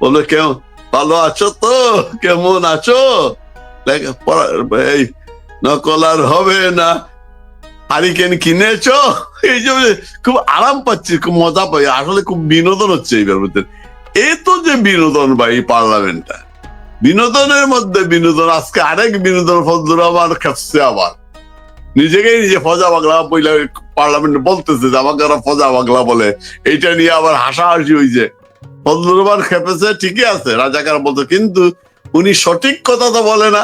Speaker 3: বলে কেউ ভালো আছো তো, কেমন আছো, এই নকল আর হবে না, হারিকেন কিনেছো, এই যে খুব আরাম পাচ্ছি, খুব মজা পাই, আসলে খুব বিনোদন হচ্ছে এই ব্যাপারে। এই তো যে বিনোদন ভাই পার্লামেন্টটা, বিনোদনের মধ্যে বিনোদন। আজকে আরেক বিনোদন, ফজলুর রহমান খেপছে আবার নিজেকেই নিজে ফজা বাংলা বইলা পার্লামেন্টে বলতেছে যে আমাকে ওরা ফজা বাংলা বলে, এইটা নিয়ে আবার হাসাহাসি হয়েছে। ফজলুর রহমান খেপেছে, ঠিকই আছে, রাজাকার বলতো, কিন্তু উনি সঠিক কথা তো বলে না।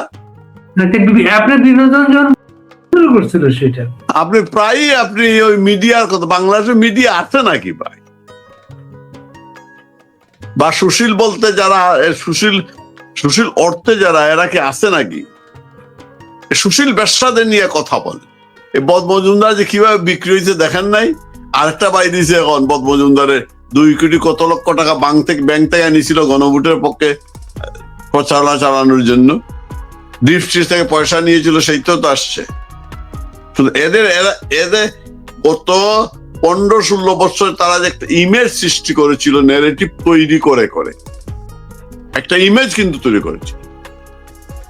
Speaker 4: আপনার বিনোদন যখন শুরু করছিল সেটা
Speaker 3: আপনি প্রায়ই আপনি ওই মিডিয়ার কথা, বাংলাদেশের মিডিয়া আছে নাকি ভাই? বা সুশীল বলতে যারা, সুশীল অর্থে যারা, এরা কি আছে নাকি? সুশীল ব্যবসাদের নিয়ে কথা বলে। এই বদ মজুমদার যে কিভাবে বিক্রি হয়েছে দেখেন নাই? আরেকটা বাই দিয়েছে এখন বদ মজুমদারের 2 কোটি কত লক্ষ টাকা ব্যাংক থেকে নিয়েছিল গণভোটের পক্ষে প্রচারণা চালানোর জন্য, ডিপস্ট্রিট থেকে পয়সা নিয়েছিল, সেই তো আসছে। এদের গত 15-16 বছর তারা যে একটা ইমেজ সৃষ্টি করেছিল, ন্যারেটিভ তৈরি করে একটা ইমেজ কিন্তু তৈরি করেছিল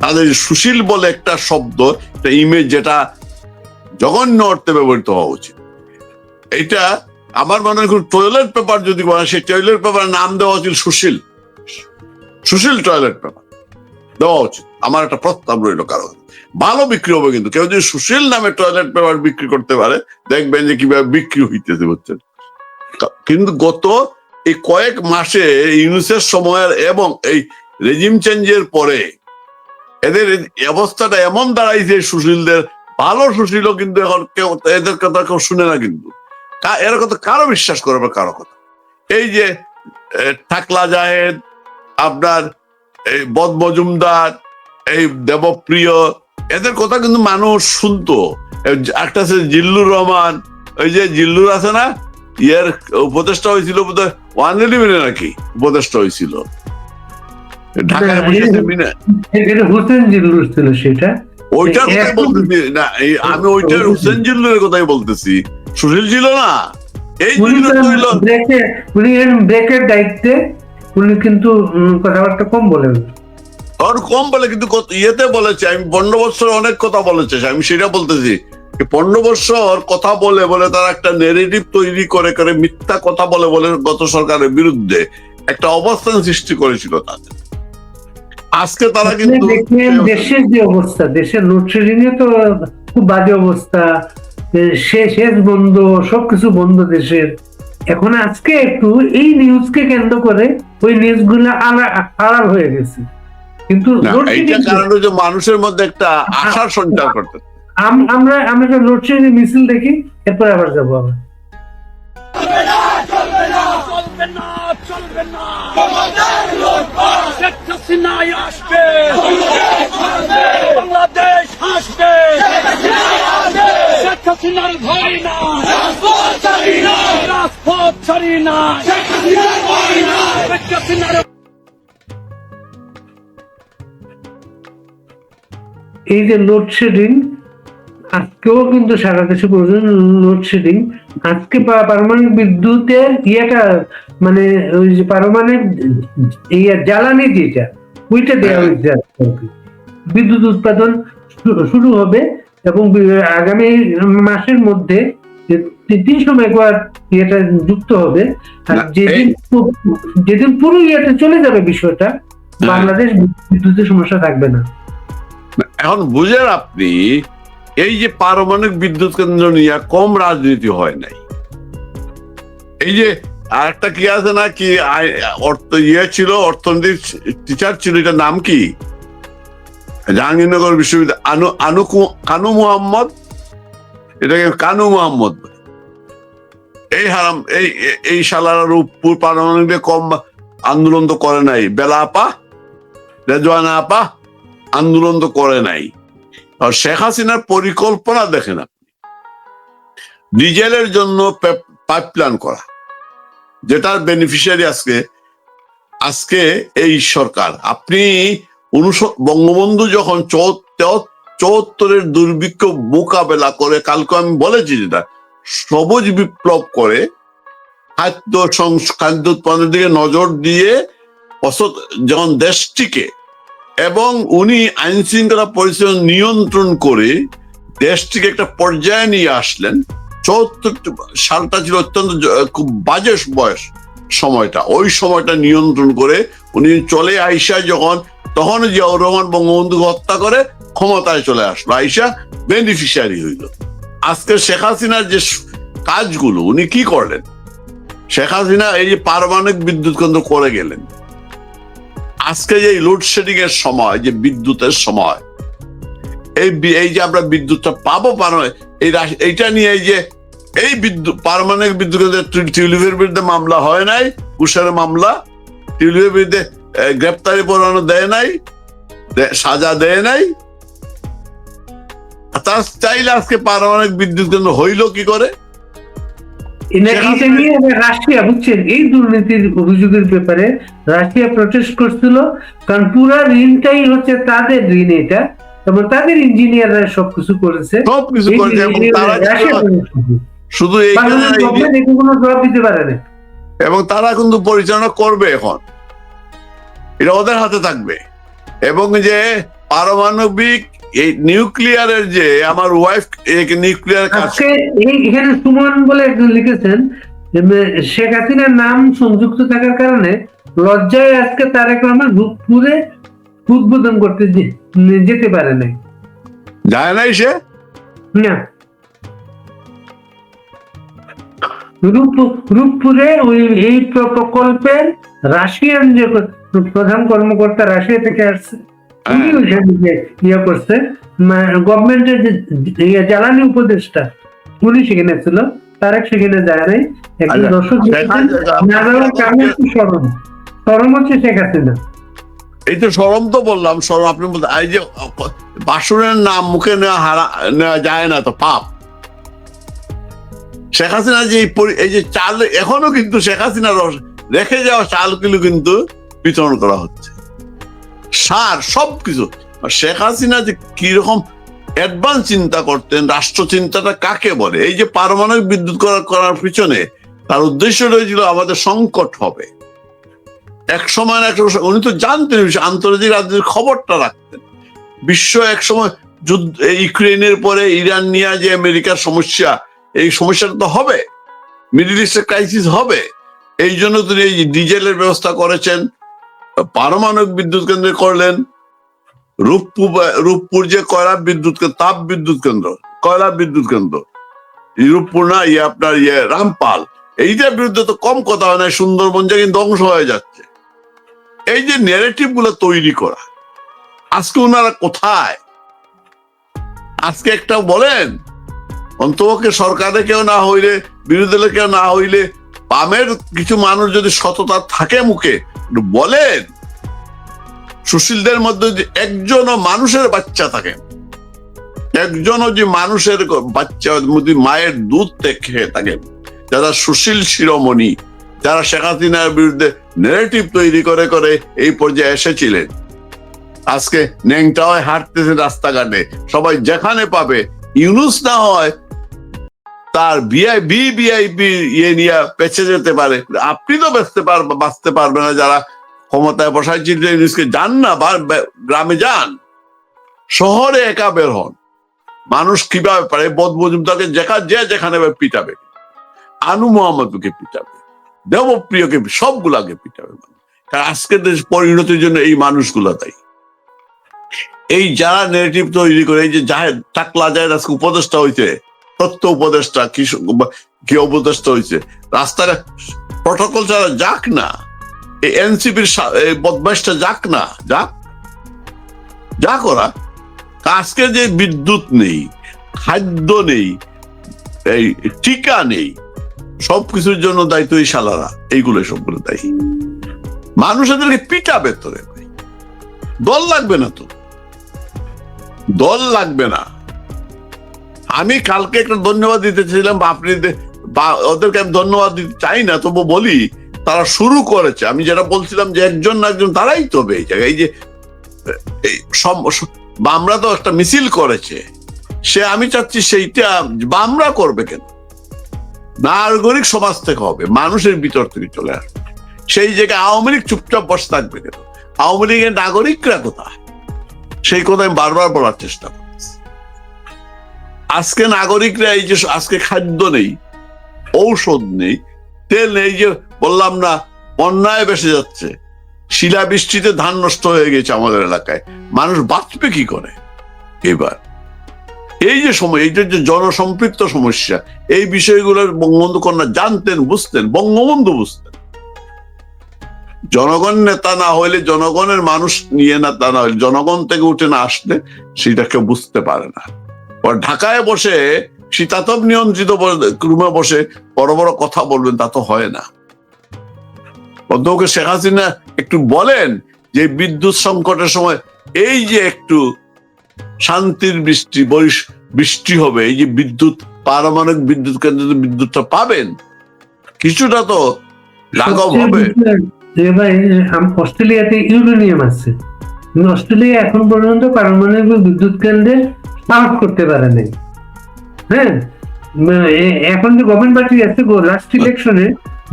Speaker 3: তাদের। সুশীল বলে একটা শব্দ, একটা ইমেজ, যেটা জঘন্য অর্থে ব্যবহৃত হওয়া উচিত। এটা আমার মনে হয় টয়লেট পেপার যদি বলে, সেই টয়লেট পেপার নাম দেওয়া উচিত সুশীল টয়লেট পেপার দেওয়া উচিত। আমার একটা প্রস্তাব রইল, কারণ ভালো বিক্রি হবে। কিন্তু কেউ যদি সুশীল নামে টয়লেট পেপার বিক্রি করতে পারে, দেখবেন যে কিভাবে বিক্রি হইতেছে বুঝছেন। কিন্তু গত এই কয়েক মাসে ইউনুসের সময়ের এবং এই রেজিম চেঞ্জের পরে এদের অবস্থাটা এমন দাঁড়াইছে, সুশীলদের, ভালো সুশীলও কিন্তু এখন কেউ এদের কথা কেউ শুনে না। কিন্তু এর কথা কারো বিশ্বাস করবে, কারো কথা। এই যে টাকলা জাহেদ, আপনার এই বদ মজুমদার, এই দেবপ্রিয়, এদের কথা কিন্তু মানুষ শুনতো। একটা আছে জিল্লুর রহমান, ওই যে জিল্লুর আছে না, ইয়ের উপদেষ্টা হয়েছিল বোধহয় 111 নাকি উপদেষ্টা হয়েছিল ঢাকায় বসে সেমিনার।
Speaker 4: হোসেন জিল্লুর ছিল সেটা,
Speaker 3: ওইটার কথাই বলতেছি না, আমি ওইটার হোসেন জিল্লুরের কথাই বলতেছি, সুশীল ছিল না। এই
Speaker 4: উনি ব্রেকের দায়িত্বে, উনি কিন্তু কথাবার্তা কম বলেন,
Speaker 3: আর কম বলে, কিন্তু ইয়েতে বলেছে। আমি 15 বছর অনেক কথা বলেছে, আমি সেটা বলতেছি। 15 বছর কথা বলে বলে তারা একটা নেগেটিভ তৈরি করে মিথ্যা কথা বলে বলে গত সরকারের বিরুদ্ধে একটা অবস্থান সৃষ্টি করেছিল তাদের। আজকে তারা কিন্তু
Speaker 4: দেশের যে অবস্থা, দেশের লোডশেডিং এ তো খুব বাজে অবস্থা, শেষ বন্ধ, সবকিছু বন্ধ দেশের। এখন আজকে একটু এই নিউজকে কেন্দ্র করে ওই নিউজ গুলা আড়াল হয়ে গেছে। কিন্তু
Speaker 3: এইটা কারণ হচ্ছে মানুষের মধ্যে একটা আশার সঞ্চার করতে।
Speaker 4: আমরা লোডশেডিং মিছিল দেখি, এরপর আবার যাবো আবার।
Speaker 5: বাংলাদেশ হাসবে, শেখ হাসিনার ভয় না, রাজপথ ছাড়ি না, শেখ হাসিনার।
Speaker 4: এই যে লোডশেডিং, আজকেও কিন্তু সারা দেশে প্রয়োজন লোডশেডিং। আজকে পারমাণবিক বিদ্যুতের ইয়েটা, মানে ওই যে পারমাণবিক জ্বালানি যেটা, ওইটা দেওয়া হয়েছে। বিদ্যুৎ উৎপাদন শুরু হবে এবং আগামী মাসের মধ্যে 300 মেগাওয়াট ইয়েটা যুক্ত হবে। আর যেদিন পুরো ইয়েটা চলে যাবে বিষয়টা, বাংলাদেশ বিদ্যুতের সমস্যা থাকবে না।
Speaker 3: এখন বুঝেন আপনি, এই যে পারমাণবিক বিদ্যুৎ কেন্দ্র নিয়ে কম রাজনীতি হয় নাই। এই যে আরেকটা কি আছে না, কি ছিল, অর্থনীতির টিচার ছিল, এটার নাম কি, জাহাঙ্গীরনগর বিশ্ববিদ্যালয়, কানু মোহাম্মদ, এটাকে কানু মোহাম্মদ। এই হারাম, এই শালার রূপপুর পারমাণবিক কম আন্দোলন তো করে নাই। বেলা আপা, রেজওয়ানা আপা আন্দোলন তো করে নাই। আর শেখ হাসিনার পরিকল্পনা দেখেন আপনি, ডিজেলের জন্য পাইপলাইন করা, যেটার বেনিফিশিয়ারি আজকে এই সরকার। আপনি বঙ্গবন্ধু যখন 74-এর দুর্ভিক্ষ মোকাবেলা করে, কালকে আমি বলেছি যেটা সবুজ বিপ্লব করে, খাদ্য উৎপাদনের দিকে নজর দিয়ে যখন দেশটিকে এবং উনি আইন শৃঙ্খলা পরিস্থিতি নিয়ন্ত্রণ করে দেশটিকে একটা পর্যায়ে নিয়ে আসলেন। 74 সালটা ছিল অত্যন্ত খুব বাজে বয়স, সময়টা, ওই সময়টা নিয়ন্ত্রণ করে উনি চলে আইসা যখন, তখন জিয়াউর রহমান বঙ্গবন্ধুকে হত্যা করে ক্ষমতায় চলে আসলো, আইসা বেনিফিশিয়ারি হইল। আজকে শেখ হাসিনার যে কাজগুলো উনি কি করলেন, শেখ হাসিনা এই যে পারমাণবিক বিদ্যুৎ কেন্দ্র করে গেলেন, আজকে যে লোডশেডিং এর সময়, যে বিদ্যুতের সময়, এই যে আমরা বিদ্যুৎটা পাবো এইটা নিয়ে এই বিদ্যুৎ পারমাণবিক বিদ্যুৎ টিউলিপের বিরুদ্ধে মামলা হয় নাই, কুশের মামলা, টিউলিপের বিরুদ্ধে গ্রেপ্তারি পরোয়ানা দেয় নাই, সাজা দেয় নাই। তার চাইলে আজকে পারমাণবিক বিদ্যুৎ কেন্দ্র হইল কি করে?
Speaker 4: এটা নিয়ে রাশিয়া, বুঝছেন, এই দুর্নীতির অভিযোগের ব্যাপারে রাশিয়া প্রটেস্ট করছিল, কারণ পুরো ঋণটাই হচ্ছে তাদের ঋণ, এটা এবং তাদের ইঞ্জিনিয়াররা সবকিছু করেছে,
Speaker 3: সবকিছু করেছে, এবং তারা শুধু
Speaker 4: কোনো জবাব দিতে পারে না,
Speaker 3: এবং তারা কিন্তু পরিচালনা করবে, এখন এটা ওদের হাতে থাকবে। এবং যে পারমাণবিক এই নিউক্লিয়ারের যে আমার ওয়াইফ নিউক্লিয়ার
Speaker 4: আজকে এখানে সুমন বলে একজন লিখেছেন, শেখ হাসিনার নাম সংযুক্ত থাকার কারণে লজ্জায় আজকে তারেক রহমান রূপপুরে উদ্বোধন করতে যেতে পারে নাই,
Speaker 3: যায় নাই সে
Speaker 4: না। রূপপুরে এই প্রকল্পের রাশিয়ান যে প্রধান কর্মকর্তা রাশিয়া থেকে আসছে, উনি ওইখানে ইয়ে করছে, গভর্নমেন্টের যে জ্বালানি উপদেষ্টা উনি সেখানে ছিল, তারেক সেখানে যায় নাই। একজন দর্শক সরম হচ্ছে শেখ হাসিনা।
Speaker 3: এই তো সরম তো বললাম, সরম আপনি বলতে, এই যে বাসনের নাম মুখে নেওয়া যায় না তো পাপ। শেখ হাসিনা যে এই যে চাল, এখনো কিন্তু শেখ হাসিনা রেখে যাওয়া চালগুলো কিন্তু বিতরণ করা হচ্ছে, সার সবকিছু। শেখ হাসিনা যে কিরকম অ্যাডভান্স চিন্তা করতেন, রাষ্ট্র চিন্তাটা কাকে বলে, এই যে পারমাণবিক বিদ্যুৎ করার পিছনে তার উদ্দেশ্য রয়েছিল আমাদের সংকট হবে এক সময় না এক সময়। উনি তো জানতেন আন্তর্জাতিক রাজনীতির খবরটা রাখতেন। বিশ্ব এক সময় যুদ্ধ, ইউক্রেনের পরে ইরান নিয়ে যে আমেরিকার সমস্যা, এই সমস্যাটা তো হবে, মিডল ইস্টের ক্রাইসিস হবে। এই জন্য তিনি এই ডিজেলের ব্যবস্থা করেছেন, পারমাণবিক বিদ্যুৎ কেন্দ্র করলেন, রূপপুর যে কয়লা বিদ্যুৎ তাপ বিদ্যুৎ কেন্দ্র, কয়লা বিদ্যুৎ কেন্দ্র, রূপপুর না আপনার রামপাল, এইটার বিরুদ্ধে তো কম কথা হয় না। সুন্দরবন যে কিন্তু ধ্বংস হয়ে যাচ্ছে, এই যে ন্যারেটিভ গুলো তৈরি করা, আজকে ওনারা কোথায়? আজকে একটা বলেন, অন্তপক্ষে সরকারে কেউ না হইলে, বিরোধী দলে কেউ না হইলে, বামের কিছু মানুষ যদি সততা থাকে মুখে বলেন, সুশীলদের মধ্যে যদি একজনও মানুষের বাচ্চা থাকে, একজনও যে মানুষের বাচ্চা মায়ের দুধ খেয়ে থাকেন, যারা সুশীল শিরোমণি, যারা শেখ হাসিনার বিরুদ্ধে ন্যারেটিভ তৈরি করে করে এই পর্যায়ে এসেছিলেন, আজকে ন্যাংটা হয় হাঁটতেছে রাস্তাঘাটে, সবাই যেখানে পাবে, ইউনুস না হয় তার ভিআইপি ইয়ে নিয়ে পেছে যেতে পারে, আপনি তো বাঁচতে পারবে না। যারা ক্ষমতায় বসাইছিল ইউনুসকে, যান না গ্রামে, যান শহরে, একা বের হন, মানুষ কিভাবে পারে বদমজুমদারকে যেখানে পিটাবে, আনু মোহাম্মদকে পিটাবে, দেবপ্রিয়কে, সবগুলাকে পিটাবে। কারণ আজকের দেশ পরিণতির জন্য এই মানুষগুলা দায়ী। এই যারা নেগেটিভ তৈরি করে, এই যে টাকলা জাহেদ আজকে উপদেষ্টা হয়েছে, তথ্য উপদেষ্টা, কি উপদেষ্টা হয়েছে, রাস্তায় প্রটোকল ছাড়া যাক না, এই এনসিপির বদমাইশটা যাক না, যা করা। আজকে যে বিদ্যুৎ নেই, খাদ্য নেই, এই টিকা নেই, সবকিছুর জন্য দায়িত্ব এই শালারা, এইগুলো সবগুলো দায়ী। মানুষ এদেরকে পিটাবে তোরে, ভাই দল লাগবে না তো, দল লাগবে না। আমি কালকে একটা ধন্যবাদ দিতে চাইলাম, আপনি ওদেরকে আমি ধন্যবাদ দিতে চাই না, তবু বলি তারা শুরু করেছে। আমি যেটা বলছিলাম যে একজন না একজন তারাই তো এই জায়গায়, এই যে বামরা তো একটা মিছিল করেছে, সে আমি চাচ্ছি সেইটা বামরা করবে কেন? নাগরিক সমাজ থেকে হবে, মানুষের ভিতর থেকে চলে আসবে। সেই জায়গায় আওয়ামী লীগ চুপচাপ বসে থাকবে কেন? আওয়ামী লীগের নাগরিকরা কোথায়? সেই কথা আমি বারবার বলার চেষ্টা করছি। আজকে নাগরিকরা এই যে আজকে খাদ্য নেই, ঔষধ নেই, তেল নেই, যে বললাম না বন্যায় ভেসে যাচ্ছে, শিলাবৃষ্টিতে ধান নষ্ট হয়ে গেছে আমাদের এলাকায়, মানুষ বাঁচবে কি করে? এবার এই যে সময়, এই যে জনসম্পৃক্ত সমস্যা, এই বিষয়গুলোর বঙ্গবন্ধু কন্যা জানতেন, বুঝতেন, বঙ্গবন্ধু বুঝতেন। জনগণ নেতা না হইলে, জনগণের মানুষ নিয়ে নেতা না হইলে, জনগণ থেকে উঠে না আসলে সেটা কেউ বুঝতে পারে না। ঢাকায় বসে শীতাতপ নিয়ন্ত্রিত রুমে বসে বড় বড় কথা বলবেন, তা তো হয় না। অন্তকে শেখ হাসিনা একটু বলেন যে বিদ্যুৎ সংকটের সময় এই যে একটু শান্তির বৃষ্টি হবে, এই যে বিদ্যুৎ, পারমাণবিক বিদ্যুৎ কেন্দ্রে বিদ্যুৎটা পাবেন, কিছুটা তো লাঘব হবে।
Speaker 4: ভাই, অস্ট্রেলিয়াতে ইউরেনিয়াম আছে, অস্ট্রেলিয়া এখন পর্যন্ত পারমাণবিক বিদ্যুৎ কেন্দ্রে সাহস করতে পারে নাই। হ্যাঁ, এখন যে গভর্নমেন্ট পার্টি আছে, লাস্ট ইলেকশনে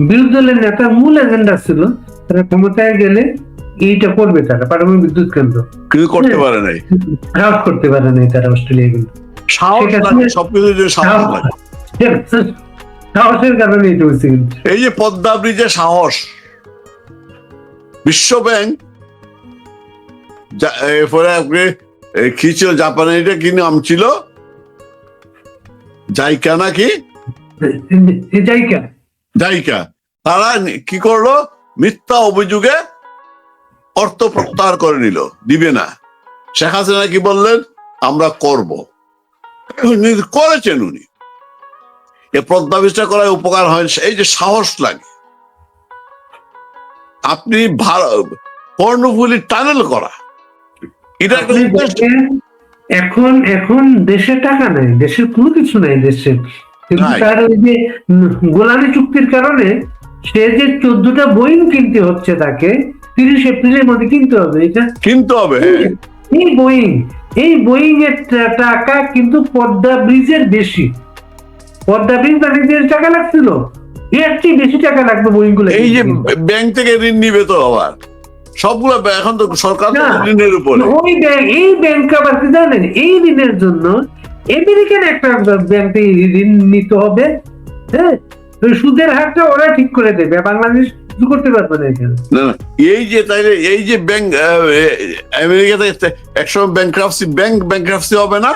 Speaker 4: বিরোধী দলের নেতার মূল এজেন্ডা ছিল তারা ক্ষমতায় গেলে এইটা করবে, তারা পারমাণবিক বিদ্যুৎ কেন্দ্র
Speaker 3: কিছু করতে পারে নাই,
Speaker 4: সাহস করতে পারে নাই তারা অস্ট্রেলিয়া। কিন্তু
Speaker 3: সাহস লাগে, সবকিছু সাহস লাগে,
Speaker 4: সাহসের কারণে এটা হচ্ছে। কিন্তু
Speaker 3: এই যে পদ্মা ব্রিজে সাহস, বিশ্ব ব্যাংক এরপরে আপনি কি ছিল জাপানে, এটা কি নাম ছিল, জাইকা নাকি, জাইকা, তারা কি করলো, মিথ্যা অভিযোগে অর্থ প্রত্যাহার করে নিল, দিবে না। শেখ হাসিনা কি বললেন, আমরা করব, করেছেন উনি। এ পদ্মা ব্রিজটা করায় উপকার হয়, এই যে সাহস লাগে। আপনি কর্ণফুলী টানেল করা, এটা
Speaker 4: এখন দেশের টাকা নাই, দেশের কোনো কিছু নাই দেশের, কিন্তু তার ওই যে গোলামি চুক্তির কারণে সে যে 14টা বোয়িং কিনতে হচ্ছে তাকে 30 এপ্রিলের মধ্যে কিনতে হবে, এটা কিনতে হবে। এই বোয়িং এর টাকা কিন্তু পদ্মা ব্রিজের বেশি, পদ্মা ব্রিজ বাণিজ্যের টাকা লাগছিল, এর চেয়ে বেশি টাকা লাগবে বোয়িং গুলো।
Speaker 3: এই যে ব্যাংক থেকে ঋণ নিবে তো আবার সবগুলো, এখন তো সরকার ঋণের উপরে,
Speaker 4: ওই ব্যাংক, এই ব্যাংক আবার কি জানেন, এই ঋণের জন্য আমেরিকান একটা ব্যাংক থেকে ঋণ নিতে হবে। হ্যাঁ, সুদের হারটা ওরা ঠিক করে দেবে, বাংলাদেশ কিছু করতে পারবে না এখানে।
Speaker 3: না, এই যে তাইলে এই যে ব্যাংক আমেরিকাতে একসময় ব্যাংক্রাপসি হবে না,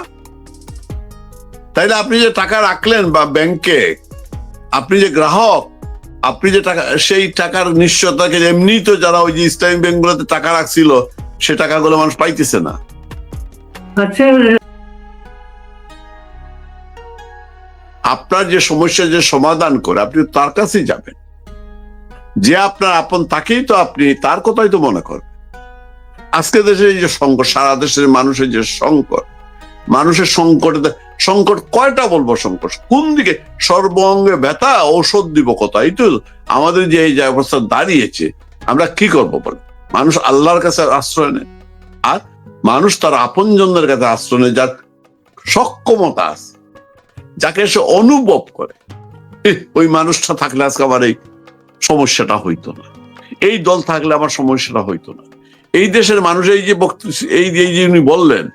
Speaker 3: তাইলে আপনি যে টাকা রাখলেন বা ব্যাংকে, আপনি যে গ্রাহক, আপনি যে টাকা, সেই টাকার নিশ্চয়তাকে এমনি তো যারা ওই যে ইসলামিক ব্যাংকগুলোতে টাকা রাখছিল সে টাকাগুলো মানুষ পাইতেছে না।
Speaker 4: আচ্ছা,
Speaker 3: আপনার যে সমস্যা যে সমাধান করে আপনি তার কাছেই যাবেন, যে আপনার আপন তাকেই তো আপনি তার কথাই তো মনে করবেন। আজকে দেশের এই যে সংকট, সারা দেশের মানুষের যে সংকট, মানুষের সংকট কয়টা বলবো, সংকট কোন দিকে, সর্বঙ্গে ব্যথা, ঔষধ দিব কথা, এই তো আমাদের যে এই যে অবস্থা দাঁড়িয়েছে। আমরা কি করবো বলে, মানুষ আল্লাহর কাছে আশ্রয় নেয়, আর মানুষ তার আপনজনদের কাছে আশ্রয় নেয়, যার সক্ষমতা আছে, যাকে সে অনুভব করে। ওই মানুষটা থাকলে আজকে আমার এই সমস্যাটা হইতো না, এই দল থাকলে আমার সমস্যাটা হইতো না। এই দেশের মানুষ এই যে এই যে উনি বললেন,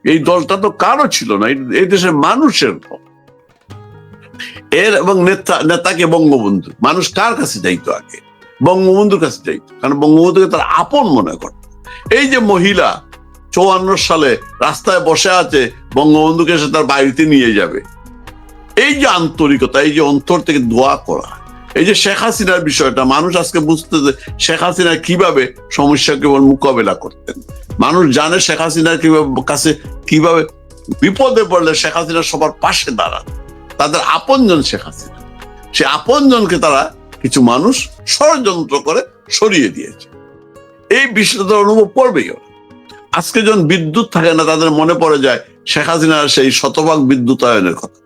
Speaker 3: এই দলটা তো কারো ছিল না, এই দেশের মানুষের দল। এবং নেতাকে বঙ্গবন্ধু, মানুষ কার কাছে যাইতো আগে, বঙ্গবন্ধুর কাছে যাইতো, কারণ বঙ্গবন্ধুকে তার আপন মনে করত। এই যে মহিলা 54 সালে রাস্তায় বসে আছে, বঙ্গবন্ধুকে সে তার বাড়িতে নিয়ে যাবে, এই যে আন্তরিকতা, এই যে অন্তর থেকে দোয়া করা, এই যে শেখ হাসিনার বিষয়টা মানুষ আজকে বুঝতেছে, শেখ হাসিনা কিভাবে সমস্যাকে মোকাবেলা করতেন। মানুষ জানে শেখ হাসিনার কাছে কিভাবে বিপদে পড়লে শেখ হাসিনা সবার পাশে দাঁড়ান, তাদের আপনজন শেখ হাসিনা। সে আপনজনকে তারা কিছু মানুষ ষড়যন্ত্র করে সরিয়ে দিয়েছে, এই বিষয়টা অনুভব করবেই। আজকে যখন বিদ্যুৎ থাকে না, তাদের মনে পড়ে যায় শেখ হাসিনার সেই শতভাগ বিদ্যুতায়নের কথা।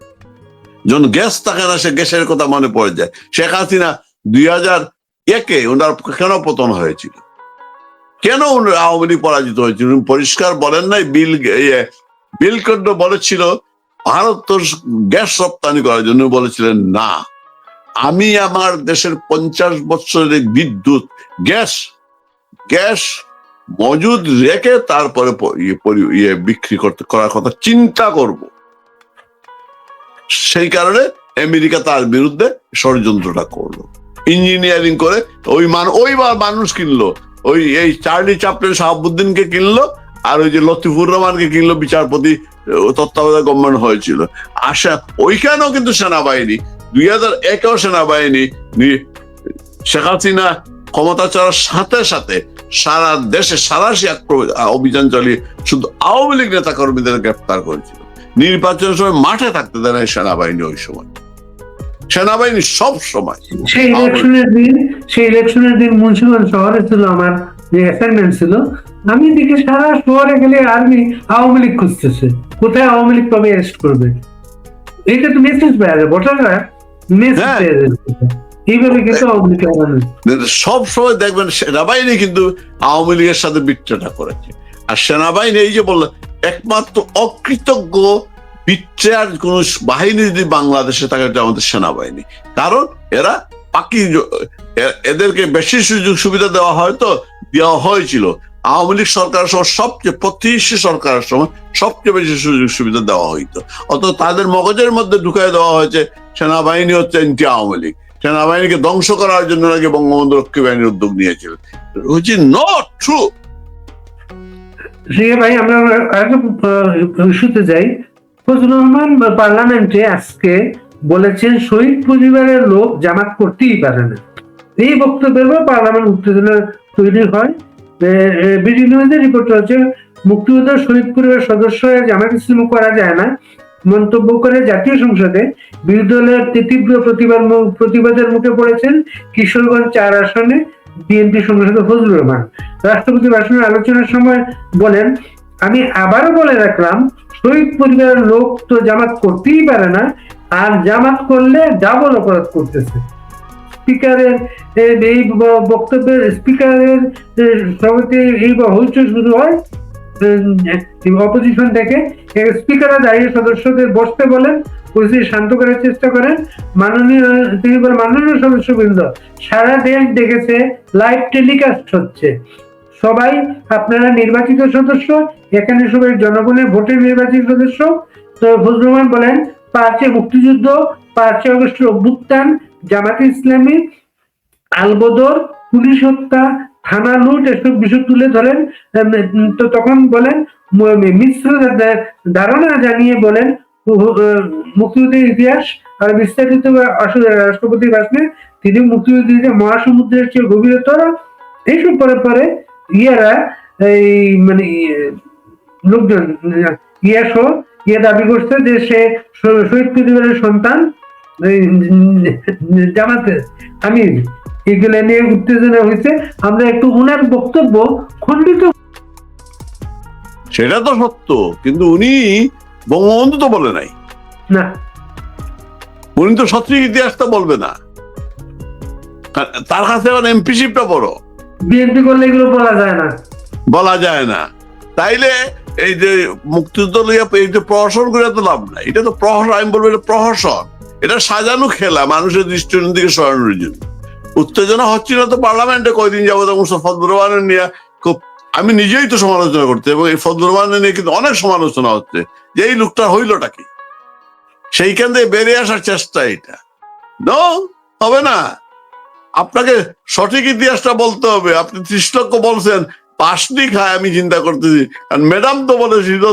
Speaker 3: যখন গ্যাস থাকে না, সে গ্যাসের কথা মনে পড়ে যায়। শেখ হাসিনা 2001-এ ওনার কেন পতন হয়েছিল, কেন আওয়ামী লীগ পরাজিত হয়েছিল, পরিষ্কার বলেন নাই। বিল ক্লিন্টন বলেছিল ভারত তো গ্যাস রপ্তানি করার জন্য, বলেছিলেন না, আমি আমার দেশের 50 বছরের বিদ্যুৎ গ্যাস মজুদ রেখে তারপরে বিক্রি করার কথা চিন্তা করব। সেই কারণে আমেরিকা তার বিরুদ্ধে ষড়যন্ত্রটা করলো, ইঞ্জিনিয়ারিং করে ওইবার মানুষ কিনলো, এই চার্লি চ্যাপলিন শাহাবুদ্দিনকে কিনলো, আর ওই যে লতিফুর রহমানকে কিনলো, বিচারপতি তত্ত্বাবধায়ক গভর্নমেন্ট হয়েছিল। আশা ওইখানেও কিন্তু সেনাবাহিনী 2001-এও সেনাবাহিনী শেখ হাসিনা ক্ষমতা চলার সাথে সাথে সারা দেশে সারাশি অভিযান চালিয়ে শুধু আওয়ামী লীগ নেতা কর্মীদের গ্রেপ্তার করেছিল। নির্বাচনের সময় মাঠে থাকতে দেয় না সেনাবাহিনী। ওই সময় সেনাবাহিনী সব সময়
Speaker 4: সেই ইলেকশনের দিন মুন্সিগঞ্জ শহরে ছিল আমার যে অ্যাসাইনমেন্ট ছিল, আমি দেখি সারা শহরে গেলে আর্মি আওয়ামী লীগ খুঁজতেছে, কোথায় আওয়ামী লীগ কবে অ্যারেস্ট করবে। এটা তো মেসেজ পাওয়া যায়, ভোটাররা মেসেজ পেয়ে যাচ্ছে। এইভাবে কিন্তু আওয়ামী লীগ
Speaker 3: সব সময় দেখবেন সেনাবাহিনী কিন্তু আওয়ামী লীগের সাথে বিট্রেটা করেছে। আর সেনাবাহিনী এই যে বললেন, একমাত্র অকৃতজ্ঞ বিট্রেয়ার কোন বাহিনী যদি বাংলাদেশে থাকে এটা আমাদের সেনাবাহিনী। কারণ এরা এদেরকে বেশি সুযোগ সুবিধা দেওয়া হয়েছিল আওয়ামী লীগ সরকারের সময়, সবচেয়ে প্রতিষ্ঠী সরকারের সময় সবচেয়ে বেশি সুযোগ সুবিধা দেওয়া হইতো। অত তাদের মগজের মধ্যে ঢুকাই দেওয়া হয়েছে সেনাবাহিনী হচ্ছে এন্টি আওয়ামী লীগ, সেনাবাহিনীকে ধ্বংস করার জন্য নাকি বঙ্গবন্ধু রক্ষী বাহিনীর উদ্যোগ নিয়েছিল, which is not true।
Speaker 4: ভাই আমরা ইস্যুতে যাই। ফজলুর রহমান পার্লামেন্টে আজকে বলেছেন শহীদ পরিবারের লোক জামাত করতেই পারে না। এই বক্তব্যের পর পার্লামেন্ট উত্তেজনা তৈরি হয়। বিডি নিউজের রিপোর্ট হচ্ছে মুক্তিযোদ্ধা শহীদ পরিবারের সদস্য হয়ে জামাত ইসলাম করা যায় না মন্তব্য করে জাতীয় সংসদে বিরোধী দলের তীব্র প্রতিবাদের মুখে পড়েছেন কিশোরগঞ্জ 4 আসনে বিএনপি সংসদ ফজলুর রহমান। রাষ্ট্রপতি ভাষণের আলোচনার সময় বলেন, আমি আবারও বলে রাখলাম শহীদ পরিবারের লোক তো জামাত করতেই পারে না, আর জামাত করলে ডাবল অপরাধ করতেছে। স্পিকারের এই বক্তব্যের স্পিকারের সভাপতি এই হইচই শুরু হয় অপোজিশন থেকে। স্পিকাররা দাঁড়িয়ে সদস্যদের বসতে বলেন, পরিস্থিতি শান্ত করার চেষ্টা করেন। তিনি বলেন, মাননীয় সদস্যবৃন্দ, সারা দেশ দেখেছে লাইভ টেলিকাস্ট হচ্ছে, সবাই আপনারা নির্বাচিত সদস্য, এখানে সবাই জনগণের ভোটে নির্বাচিত সদস্য। তো ফজলুর রহমান বলেন, 5 মুক্তিযুদ্ধ, 5 আগস্টের অভ্যুত্থান, জামাতে ইসলামী, আলবদর, পুলিশ হত্যা, থানা লুট এসব বিষয় তুলে ধরেন। তো তখন বলেন, মিশ্র ধারণা জানিয়ে বলেন মুক্তিযুদ্ধের ইতিহাস আর বিস্তারিত রাষ্ট্রপতির ভাষণে তিনি মুক্তিযুদ্ধের মহাসমুদ্রের চেয়ে গভীরতর এইসব পরে ইয়ারা এই মানে লোকজন দাবি করছে যে সে শহীদ পরিবারের সন্তান, জামাতে আমির, এগুলো নিয়ে উত্তেজনা হয়েছে। আমরা একটু ওনার বক্তব্য খণ্ডিত।
Speaker 3: সেটা তো সত্য, কিন্তু উনি বঙ্গবন্ধু তো বলে নাই
Speaker 4: না,
Speaker 3: উনি তো সঠিক ইতিহাসটা বলবে না, তার কাছে এখন এমপিশিপটা বড়।
Speaker 4: বিএনপি করলে এগুলো বলা যায় না।
Speaker 3: তাইলে এই যে মুক্তিযুদ্ধ লইয়া এই যে প্রহসন করে তো লাভ নাই। এটা তো প্রহসন, আমি বলবো এটা প্রহসন, এটা সাজানো খেলা মানুষের দৃষ্টির দিকে সরানোর জন্য। উত্তেজনা হচ্ছিল তো পার্লামেন্টে কয়দিন যাবত ফজলুর রহমানের নিয়ে খুব, আমি নিজেই তো সমালোচনা করতে, এবং এই ফজলুর রহমানের নিয়ে কিন্তু অনেক সমালোচনা হচ্ছে যে এই লোকটা হইলটা কি, সেইখান থেকে বেরিয়ে আসার চেষ্টা। এটা হবে না, আপনাকে সঠিক ইতিহাসটা বলতে হবে। আপনি 30 লক্ষ বলছেন, 5টি খায়, আমি চিন্তা করতেছি, আর ম্যাডাম তো বলেছিল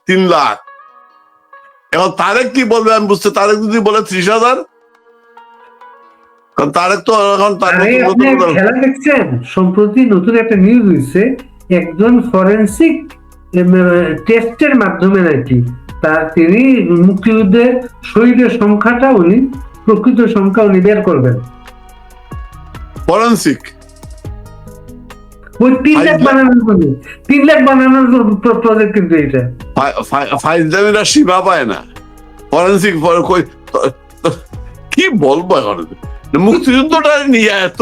Speaker 3: 3 লাখ। এখন তারেক কি বলবে আমি বুঝতে, তারেক যদি বলে 30,000, কারণ তারেক তো এখন
Speaker 4: খেলা দেখছেন। সম্প্রতি নতুন একটা নিউজ হয়েছে, একজন ফরেন্সিক টেস্টের মাধ্যমে নাকি তিনি মুক্তিযুদ্ধের শহীদের সংখ্যাটা উনি প্রকৃত সংখ্যা উনি বের করবেন।
Speaker 3: ফরেন্সিক
Speaker 4: ওই 3 লাখ বানানোর প্রজেক্ট, কিন্তু এটা
Speaker 3: ফাইজলামিরা সীমা পায় না। ফরেন্সিক কি বলবো এখন, মুক্তিযুদ্ধটা নিয়ে এত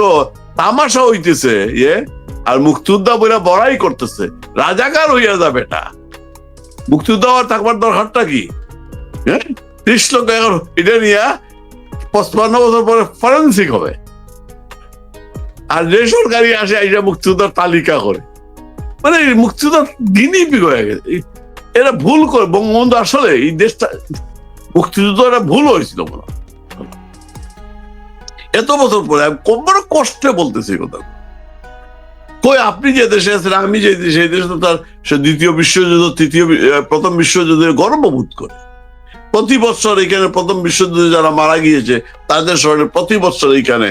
Speaker 3: তামাশা হইতেছে, আর মুক্তিযোদ্ধা বইরা বড়াই করতেছে, রাজাকার হইয়া যাবে। এটা মুক্তিযুদ্ধ আবার থাকবার দরকারটা কি? 30 লক্ষ এখন এটা নিয়ে 55 বছর পরে ফরেন্সিক হবে, আর যে সরকারি আসে এইটা মুক্তিযোদ্ধার তালিকা করে, মানে মুক্তিযুদ্ধ গিনিপিগ হয়ে গেছে। এরা ভুল করে, বঙ্গবন্ধু আসলে এই দেশটা মুক্তিযুদ্ধ একটা ভুল হয়েছিল মনে হয়। এত বছর পরে আমি বড় কষ্টে বলতেছি এই কথা। কই আপনি যে দেশে আছেন, আমি যে দেশে, এই দেশে তো তার সে দ্বিতীয় বিশ্বযুদ্ধ, প্রথম বিশ্বযুদ্ধে গর্ববোধ করে। প্রতি বছর এখানে প্রথম বিশ্বযুদ্ধে যারা মারা গিয়েছে তাদের স্মরণে প্রতি বছর এখানে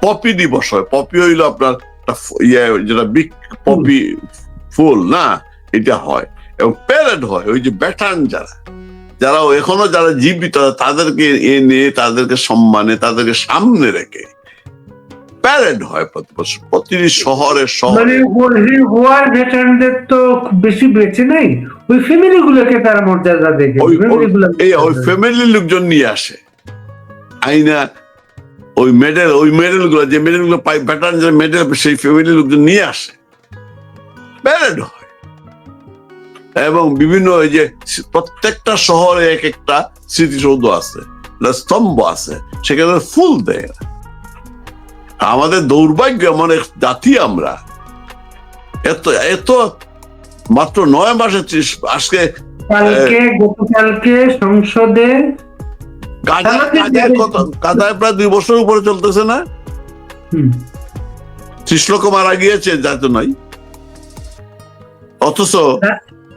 Speaker 3: পপি দিবস হয়। পপি হইলো আপনার যেটা বিগ পপি ফুল না, এটা হয় এবং প্যারেড হয়। ওই যে ব্যাটার্ন যারা এখনো যারা জীবিত তাদেরকে এনে, তাদেরকে সম্মানে, তাদেরকে সামনে রেখে প্যারেড হয় প্রতি বছর প্রতিটি শহরে
Speaker 4: মানে
Speaker 3: শহরে।
Speaker 4: ওয়ার ভেটারানদের তো খুব বেশি বেঁচে নাই, ওই ফ্যামিলি গুলোকে তারা মর্যাদা দেখে,
Speaker 3: ওই ফ্যামিলির লোকজন নিয়ে আসে আইনা ওই মেডেল গুলো, যে মেডেল গুলো পাই ভেটারান যে মেডেল, সেই ফ্যামিলির লোকজন নিয়ে আসে, প্যারেড হয়। এবং বিভিন্ন ওই যে প্রত্যেকটা শহরে এক একটা স্মৃতিসৌধ আছে, স্তম্ভ আছে, সেখানে ফুল দেয়। আমাদের দৌর্ভাগ্য, এমন এক জাতি আমরা, এত মাত্র 9 মাসে আজকে
Speaker 4: গতকালকে সংসদে
Speaker 3: কাদায় প্রায় 2 বছর উপরে চলতেছে না, 30 লক্ষ মারা গিয়েছে যাতে নাই। অথচ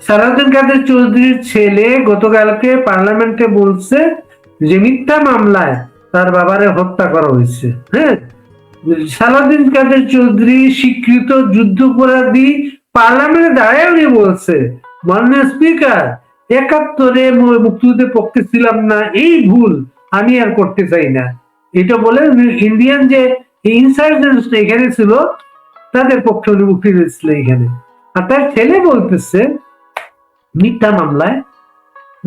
Speaker 4: সালাউদ্দিন কাদের চৌধুরীর ছেলে গতকালকে পার্লামেন্টে বলছে যে মিথ্যা মামলায় তার বাবারে হত্যা করা হয়েছে। হ্যাঁ, সালাউদ্দিন কাদের চৌধুরী স্বীকৃত যুদ্ধাপরাধী পার্লামেন্টে দাঁড়িয়ে বলছে, মাননীয় স্পিকার, 71-এ মুক্তিযুদ্ধের পক্ষে ছিলাম না, এই ভুল আমি আর করতে চাই না। এটা বলে ইন্ডিয়ান যে ইনসার্জেন্স এখানে ছিল তাদের পক্ষে উনি মুক্তি দিয়েছিলেন এখানে। আর তার ছেলে বলতেছে মিথ্যা মামলায়,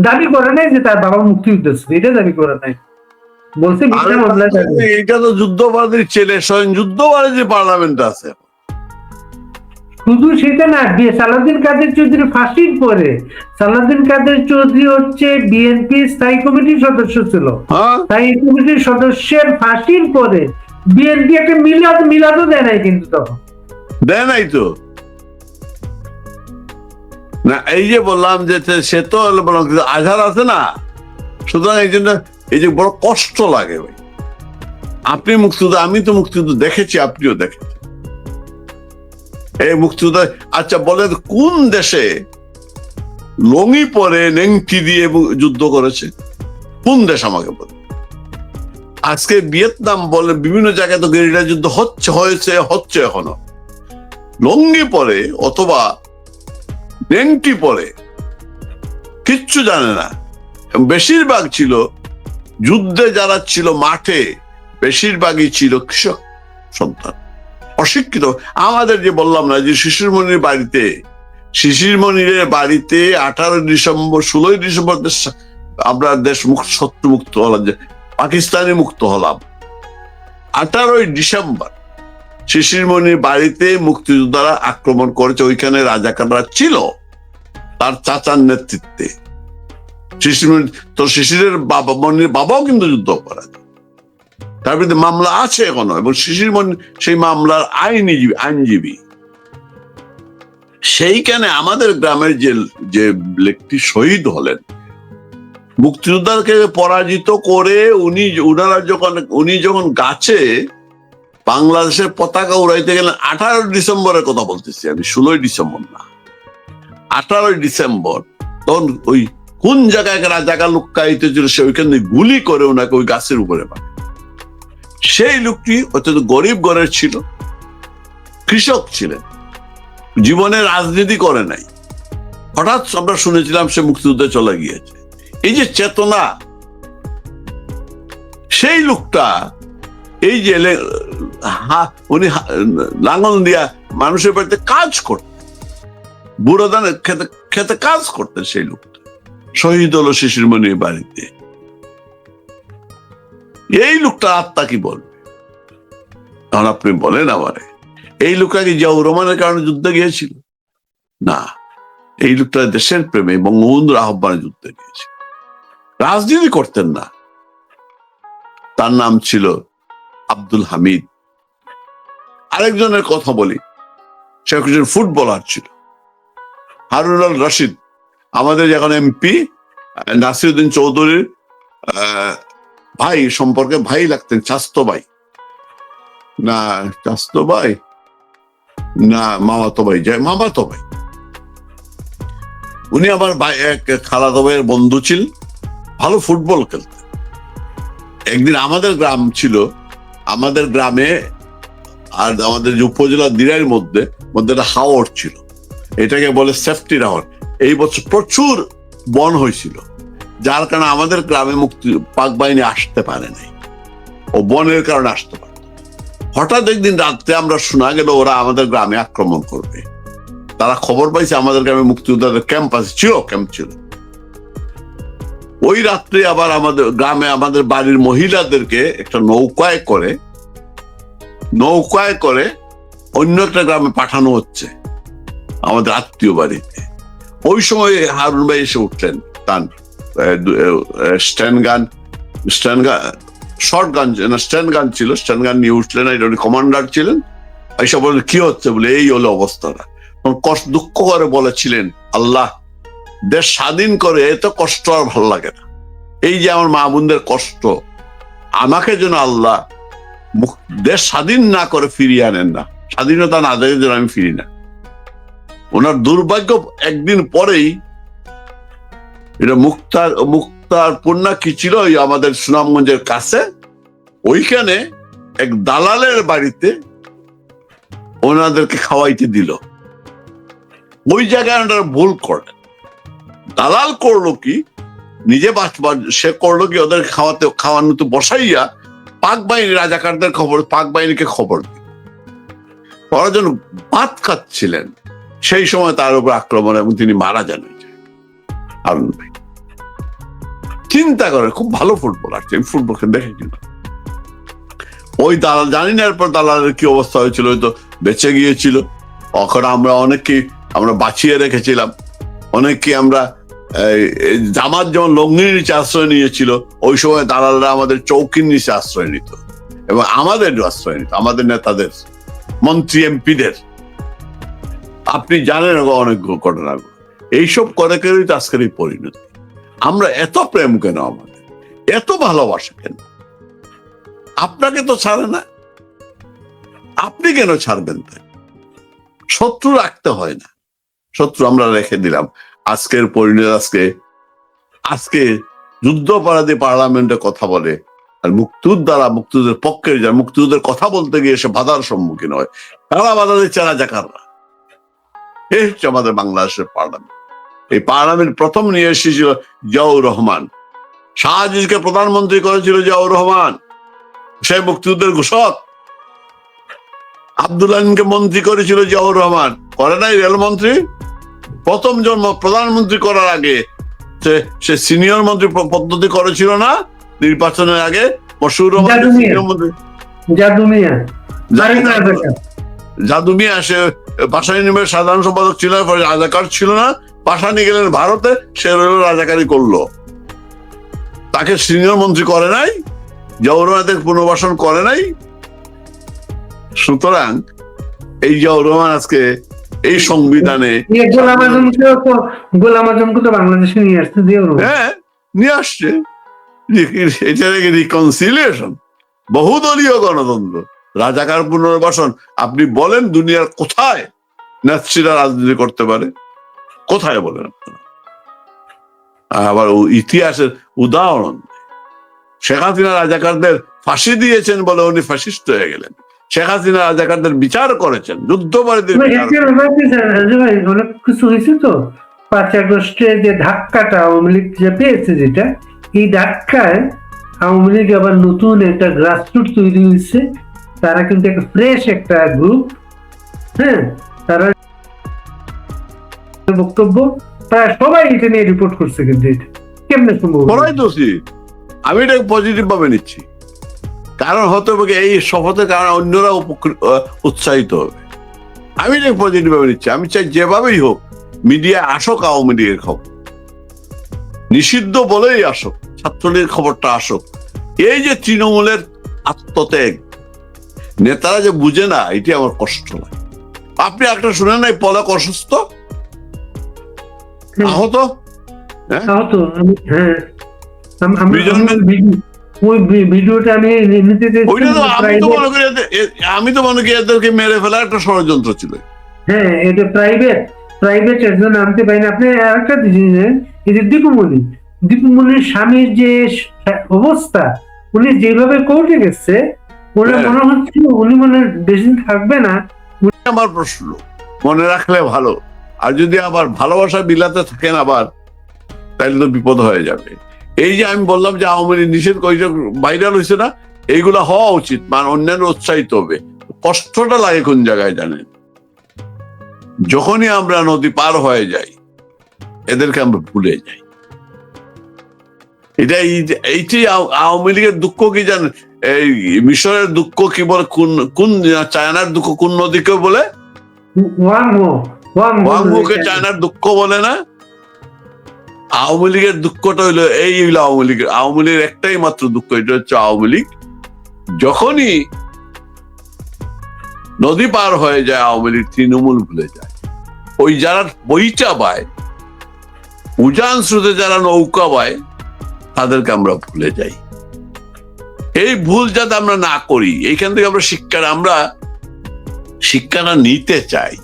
Speaker 4: দাবি করে নাই যে তার বাবা মুক্তিযুদ্ধ ছিল, এটা দাবি করে নাই, বলছে মিথ্যা মামলায়।
Speaker 3: এটা তো যুদ্ধবাদীর ছেলে, স্বয়ং যুদ্ধবাদী পার্লামেন্ট আছে।
Speaker 4: শুধু সেটা না, সালাউদ্দিন কাদের চৌধুরী ফাঁসির পরে, সালাউদ্দিন কাদের চৌধুরী হচ্ছে বিএনপি স্থায়ী কমিটির সদস্য ছিল, স্থায়ী কমিটির সদস্যের ফাঁসির পরে বিএনপি একটা মিলাদও দেয় নাই, কিন্তু তখন
Speaker 3: দেয় নাই তো না। এই যে বললাম যে সে তো আধার আছে না, সুতরাং এই জন্য এই যে বড় কষ্ট লাগে ভাই। আপনি মুক্তিযুদ্ধ, আমি তো মুক্তিযুদ্ধ দেখেছি, আপনিও দেখেছেন এই মুক্তিযুদ্ধ। আচ্ছা বলেন, কোন দেশে লঙ্গি পরে নেংটি দিয়ে যুদ্ধ করেছে? কোন দেশ আমাকে বলে? আজকে ভিয়েতনাম বলে বিভিন্ন জায়গায় তো গেরিলা যুদ্ধ হচ্ছে এখনো। লঙ্গি পরে অথবা নেংটি পরে কিচ্ছু জানে না। বেশিরভাগ ছিল যুদ্ধে যারা ছিল মাঠে, বেশিরভাগই ছিল কৃষক সন্তান, অশিক্ষিত। আমাদের যে বললাম না যে শিশিরমণির বাড়িতে 18 ডিসেম্বর 16 ডিসেম্বর আমরা দেশ শত্রু মুক্ত হলাম, যে পাকিস্তানি মুক্ত হলাম। 18 ডিসেম্বর শিশিরমণির বাড়িতে মুক্তিযোদ্ধারা আক্রমণ করেছে, ওইখানে রাজাকাররা ছিল তার চাচার নেতৃত্বে। শিশিরের মনির বাবাও কিন্তু যুদ্ধ করা, তার বিরুদ্ধে মামলা আছে এখনো, এবং শিশিরমণি সেই মামলার আইনজীবী। সেইখানে আমাদের গ্রামের যে ব্যক্তি শহীদ হলেন, মুক্তিযোদ্ধাকে পরাজিত করে উনি যখন গাছে বাংলাদেশের পতাকা উড়াইতে গেলেন, 18 ডিসেম্বরের কথা বলতেছি আমি, 16 ডিসেম্বর না, 18 ডিসেম্বর। তখন ওই কোন জায়গায় রাজাকার লুক্কায়িত ছিল, সে ওইখানে গুলি করে ওনাকে ওই গাছের উপরে পায়। সেই লোকটি অত্যন্ত গরিব ঘরের ছিল, কৃষক ছিলেন, জীবনে রাজনীতি করে নাই। হঠাৎ আমরা শুনেছিলাম সে মুক্তিযুদ্ধে চলে গিয়েছে। এই যে চেতনা, সেই লোকটা এই যে উনি লাঙ্গল দিয়া মানুষের বাড়িতে কাজ করতেন, বুড়ো ধানের খেতে কাজ করতেন, সেই লোকটা শহীদ হলো শিশিরমণির বাড়িতে। এই লোকটা আত্মা কি বলবে? এখন আপনি বলেন আমারে, এই লোকটা কি জিয়াউর রহমানের কারণে যুদ্ধে গিয়েছিল? না, এই লোকটা দেশের প্রেমে বঙ্গবন্ধুর আহ্বানে যুদ্ধে গিয়েছিল, রাজনীতি করতেন না। তার নাম ছিল আব্দুল হামিদ। আরেকজনের কথা বলি, সে একজন ফুটবলার ছিল। হারুনুর রশিদ আমাদের এখন এমপি, নাসিরউদ্দিন চৌধুরীর ভাই সম্পর্কে ভাই লাগতেন, চাস্তো ভাই না, চাস্তো ভাই না মামাতো ভাই, মামাতো ভাই। উনি আমার ভাই, এক খালাতো ভাইয়ের বন্ধু ছিলেন, ভালো ফুটবল খেলতেন। একদিন আমাদের গ্রাম ছিল, আমাদের গ্রামে আর আমাদের যে উপজেলা দিরাইয়ের মধ্যে একটা হাওর ছিল, এটাকে বলে সেফটি হাওর। এই বছর প্রচুর বন হয়েছিল, যার কারণে আমাদের গ্রামে পাক বাহিনী আসতে পারে নাই, ও বনের কারণে আসতে পারে। হঠাৎ একদিন রাত্রে আমরা শোনা গেল ওরা আমাদের গ্রামে আক্রমণ করবে। তারা খবর পাইছে আমাদের গ্রামে মুক্তিযোদ্ধাদের ক্যাম্প ছিল। ওই রাত্রে আবার আমাদের গ্রামে আমাদের বাড়ির মহিলাদেরকে একটা নৌকায় করে অন্য একটা গ্রামে পাঠানো হচ্ছে, আমাদের আত্মীয় বাড়িতে। ওই সময় হারুন ভাই এসে উঠলেন, তার স্ট্যান্ড গান ছিল, স্ট্যান্ড গান নিয়ে উঠলেন। উনি কমান্ডার ছিলেন। এইসব বলে কি হচ্ছে, বলে এই হলো অবস্থাটা। দুঃখ করে বলেছিলেন, আল্লাহ দেশ স্বাধীন করে এত কষ্ট আর ভালো লাগে না। এই যে আমার মা বোনদের কষ্ট, আমাকে যেন আল্লাহ দেশ স্বাধীন না করে ফিরিয়ে আনেন না, স্বাধীনতা না দেয় যেন আমি ফিরি না। ওনার দুর্ভাগ্য একদিন পরেই, এটা মুক্তারপুর না কি ছিল, ওই আমাদের সুনামগঞ্জের কাছে, ওইখানে এক দালালের বাড়িতে ওনাদেরকে খাওয়াইতে দিল। ওই জায়গায় ওনারা ভুল করে, দালাল করলো কি, নিজে সে করলো কি, ওদের খাওয়ানোতে বসাইয়া পাক বাহিনী রাজাকারদের পাক বাহিনীকে খবর দিল। ওরা যেন ভাত খাচ্ছিলেন, সেই সময় তার উপর আক্রমণ এবং তিনি মারা যান। হারুন ভাই চিন্তা করে, খুব ভালো ফুটবলার, ফুটবলকে দেখে কিনা। ওই দালাল জানি না এরপর দালালের কি অবস্থা হয়েছিল, হয়তো বেঁচে গিয়েছিল। এখন আমরা বাঁচিয়ে রেখেছিলাম অনেককে। আমরা জামাত যেমন লঙ্গির নিচে আশ্রয় নিয়েছিল, ওই সময় দালালরা আমাদের চৌকির নিচে আশ্রয় নিত এবং আমাদের আশ্রয় নিত, আমাদের নেতাদের, মন্ত্রী এমপিদের। আপনি জানেন অনেক ঘটনাগুলো। এইসব করে কেউই তো আজকের এই পরিণতি। আমরা এত প্রেম কেন, আমাদের এত ভালোবাসা কেন? আপনাকে তো ছাড়ে না, আপনি কেন ছাড়বেন? তাই শত্রু রাখতে হয় না, শত্রু আমরা রেখে দিলাম। আজকের পরিণতি, আজকে যুদ্ধপরাধী পার্লামেন্টে কথা বলে, আর মুক্তিযুদ্ধের পক্ষে যারা মুক্তিযুদ্ধের কথা বলতে গিয়ে সে বাধার সম্মুখীন হয়, তারা বাধা দিচ্ছে রাজাকাররা। এই হচ্ছে আমাদের বাংলাদেশের পার্লামেন্ট। এই পার্লামেন্ট প্রথম নিয়ে এসেছিল জিয়াউর রহমান। শাহজিকে প্রধানমন্ত্রী করেছিল জিয়াউর রহমান, সে মুক্তিযুদ্ধের ঘোষক। আব্দুল্লাহকে মন্ত্রী করেছিল জিয়াউর রহমান, করে নাই রেলমন্ত্রী? প্রথম জন্ম প্রধানমন্ত্রী করার আগে সে সিনিয়র মন্ত্রী পদ্ধতি করেছিল না নির্বাচনের আগে? মশহুর রহমান সিনিয়র মন্ত্রী, জাদু মিয়া, সে ভাষানিবাসের সাধারণ সম্পাদক ছিল, রাজাকার ছিল না। পাশানি গেলেন ভারতে, সে রাজাকারি করলো, তাকে সিনিয়র মন্ত্রী করে নাই, জিয়াউর রহমানের পুনর্বাসন করে নাই। সুতরাং এই জিয়াউর রহমান আজকে এই সংবিধানে
Speaker 4: গোলাম আজমকে তো বাংলাদেশে নিয়ে আসছে,
Speaker 3: হ্যাঁ নিয়ে আসছে। এটা রিকনসিলিয়েশন, বহুদলীয় গণতন্ত্র, রাজাকার পুনর্বাসন। আপনি বলেন দুনিয়ার কোথায় নেত্রীরা রাজনীতি করতে পারে? কোথায় বলেন আপনারা? আবার ইতিহাসের উদাহরণ, শেখ হাসিনা রাজাকারদের ফাঁসি দিয়েছেন বলে উনি ফ্যাসিস্ট হয়ে গেলেন। শেখ হাসিনা রাজাকারদের বিচার করেছেন, যুদ্ধবাদীদের
Speaker 4: অনেক কিছু হয়েছে। তো 5 আগস্টে যে ধাক্কাটা আওয়ামী লীগ যে পেয়েছে, যেটা এই ধাক্কায় আওয়ামী লীগ আবার নতুন একটা গ্রাসরুট তৈরি হয়েছে। তারা কিন্তু একটা ফ্রেশ একটা গ্রুপ, হ্যাঁ, তারা বক্তব্য প্রায় সবাই এটা নিয়ে রিপোর্ট করছে। কিন্তু এটা কেমনে সম্ভব?
Speaker 3: আমি এটাকে পজিটিভ ভাবে নিচ্ছি, কারণ হতে হবে এই শপথের কারণে অন্যরা উৎসাহিত হবে। আমি এটাকে পজিটিভ ভাবে নিচ্ছি। আমি চাই যেভাবেই হোক মিডিয়া আসুক, আওয়ামী লীগের খবর নিষিদ্ধ বলেই আসুক, ছাত্রলীগের খবরটা আসুক। এই যে তৃণমূলের আত্মত্যাগ, নেতারা যে বুঝে না, এটি আমার কষ্ট লাগে। আপনি একটা শুনেন নাই পলক অসুস্থ, আহত, হ্যাঁ
Speaker 4: তাহতো হ্যাঁ
Speaker 3: বিজনেস
Speaker 4: ওই ভিডিওটা আমি নিতে
Speaker 3: ওইটা তো আমি তো
Speaker 4: চাইছিলাম।
Speaker 3: মনে করি আমি তো মনে করি এদেরকে মেরে ফেলা একটা ষড়যন্ত্র ছিল।
Speaker 4: হ্যাঁ, এটা প্রাইভেট একজন আনতে পারেন। আপনি আরেকটা জিনিস, এই যে দীপুমণির স্বামীর যে অবস্থা, উনি যেভাবে কোর্টে গেছে, ওনার
Speaker 3: হ্যাঁ।
Speaker 4: মনে হচ্ছে উনি মনে হয় বেশি দিন থাকবে না।
Speaker 3: আমার প্রশ্ন মনে রাখলে ভালো, আর যদি আবার ভালোবাসা বিলাতে থাকেন আবার, তাহলে তো বিপদ হয়ে যাবে। এই যে আমি বললাম যে আওয়ামী লীগ নিষেধ ভাইরাল হয়েছে না, এইগুলা হওয়া উচিত, মানে অন্যান্য উৎসাহিত হবে। কষ্টটা লাগে কোন জায়গায় জানেন? যখনই আমরা নদী পার হয়ে যাই, এদেরকে আমরা ভুলে যাই। এটা এইটাই আওয়ামী লীগের দুঃখ কি জানেন? এই মিশরের দুঃখ কি বলে, কোন চায়নার দুঃখ কোন নদীকে বলে? ওয়াংমুকে চায়নার দুঃখ বলে না? আওয়ামী লীগের দুঃখটা হইলো এই হইলো আওয়ামী লীগের একটাই মাত্র দুঃখ, এটা হচ্ছে আওয়ামী লীগ যখনই নদী পার হয়ে যায়, আওয়ামী লীগ তৃণমূল ভুলে যায়। ওই যারা বইটা বায়, উজান স্রোতে যারা নৌকা বায়, তাদেরকে আমরা ভুলে যাই। এই ভুল যাতে আমরা না করি, এইখান থেকে আমরা শিক্ষাটা নিতে চাই।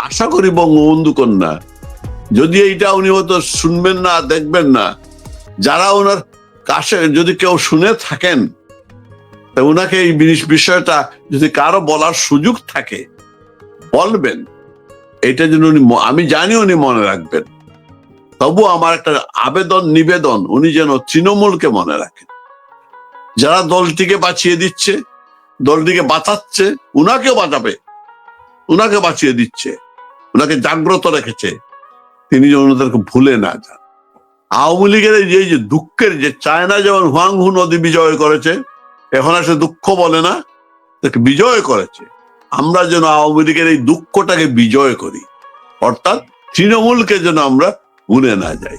Speaker 3: আশা করি বঙ্গবন্ধু কন্যা, যদি এইটা উনি হয়তো শুনবেন না, দেখবেন না, যারা ওনার কাছে যদি কেউ শুনে থাকেন, তা ওনাকে এই বিষয়টা যদি কারো বলার সুযোগ থাকে বলবেন। এটা যেন উনি, আমি জানি উনি মনে রাখবেন, তবু আমার একটা নিবেদন, উনি যেন তৃণমূলকে মনে রাখেন। যারা দলটিকে বাঁচিয়ে দিচ্ছে, দলটিকে বাঁচাচ্ছে, উনাকেও বাঁচাবে, উনাকে বাঁচিয়ে দিচ্ছে, উনাকে জাগ্রত রেখেছে, তিনি যেন ওনাদেরকে ভুলে না যান। আওয়ামী লীগের এই যে দুঃখের, যে চায়না যেমন হুয়াংহু নদী বিজয় করেছে, এখন আর সে দুঃখ বলে না, তাকে বিজয় করেছে। আমরা যেন আওয়ামী লীগের এই দুঃখটাকে বিজয় করি, অর্থাৎ তৃণমূলকে যেন আমরা ভুলে না যাই।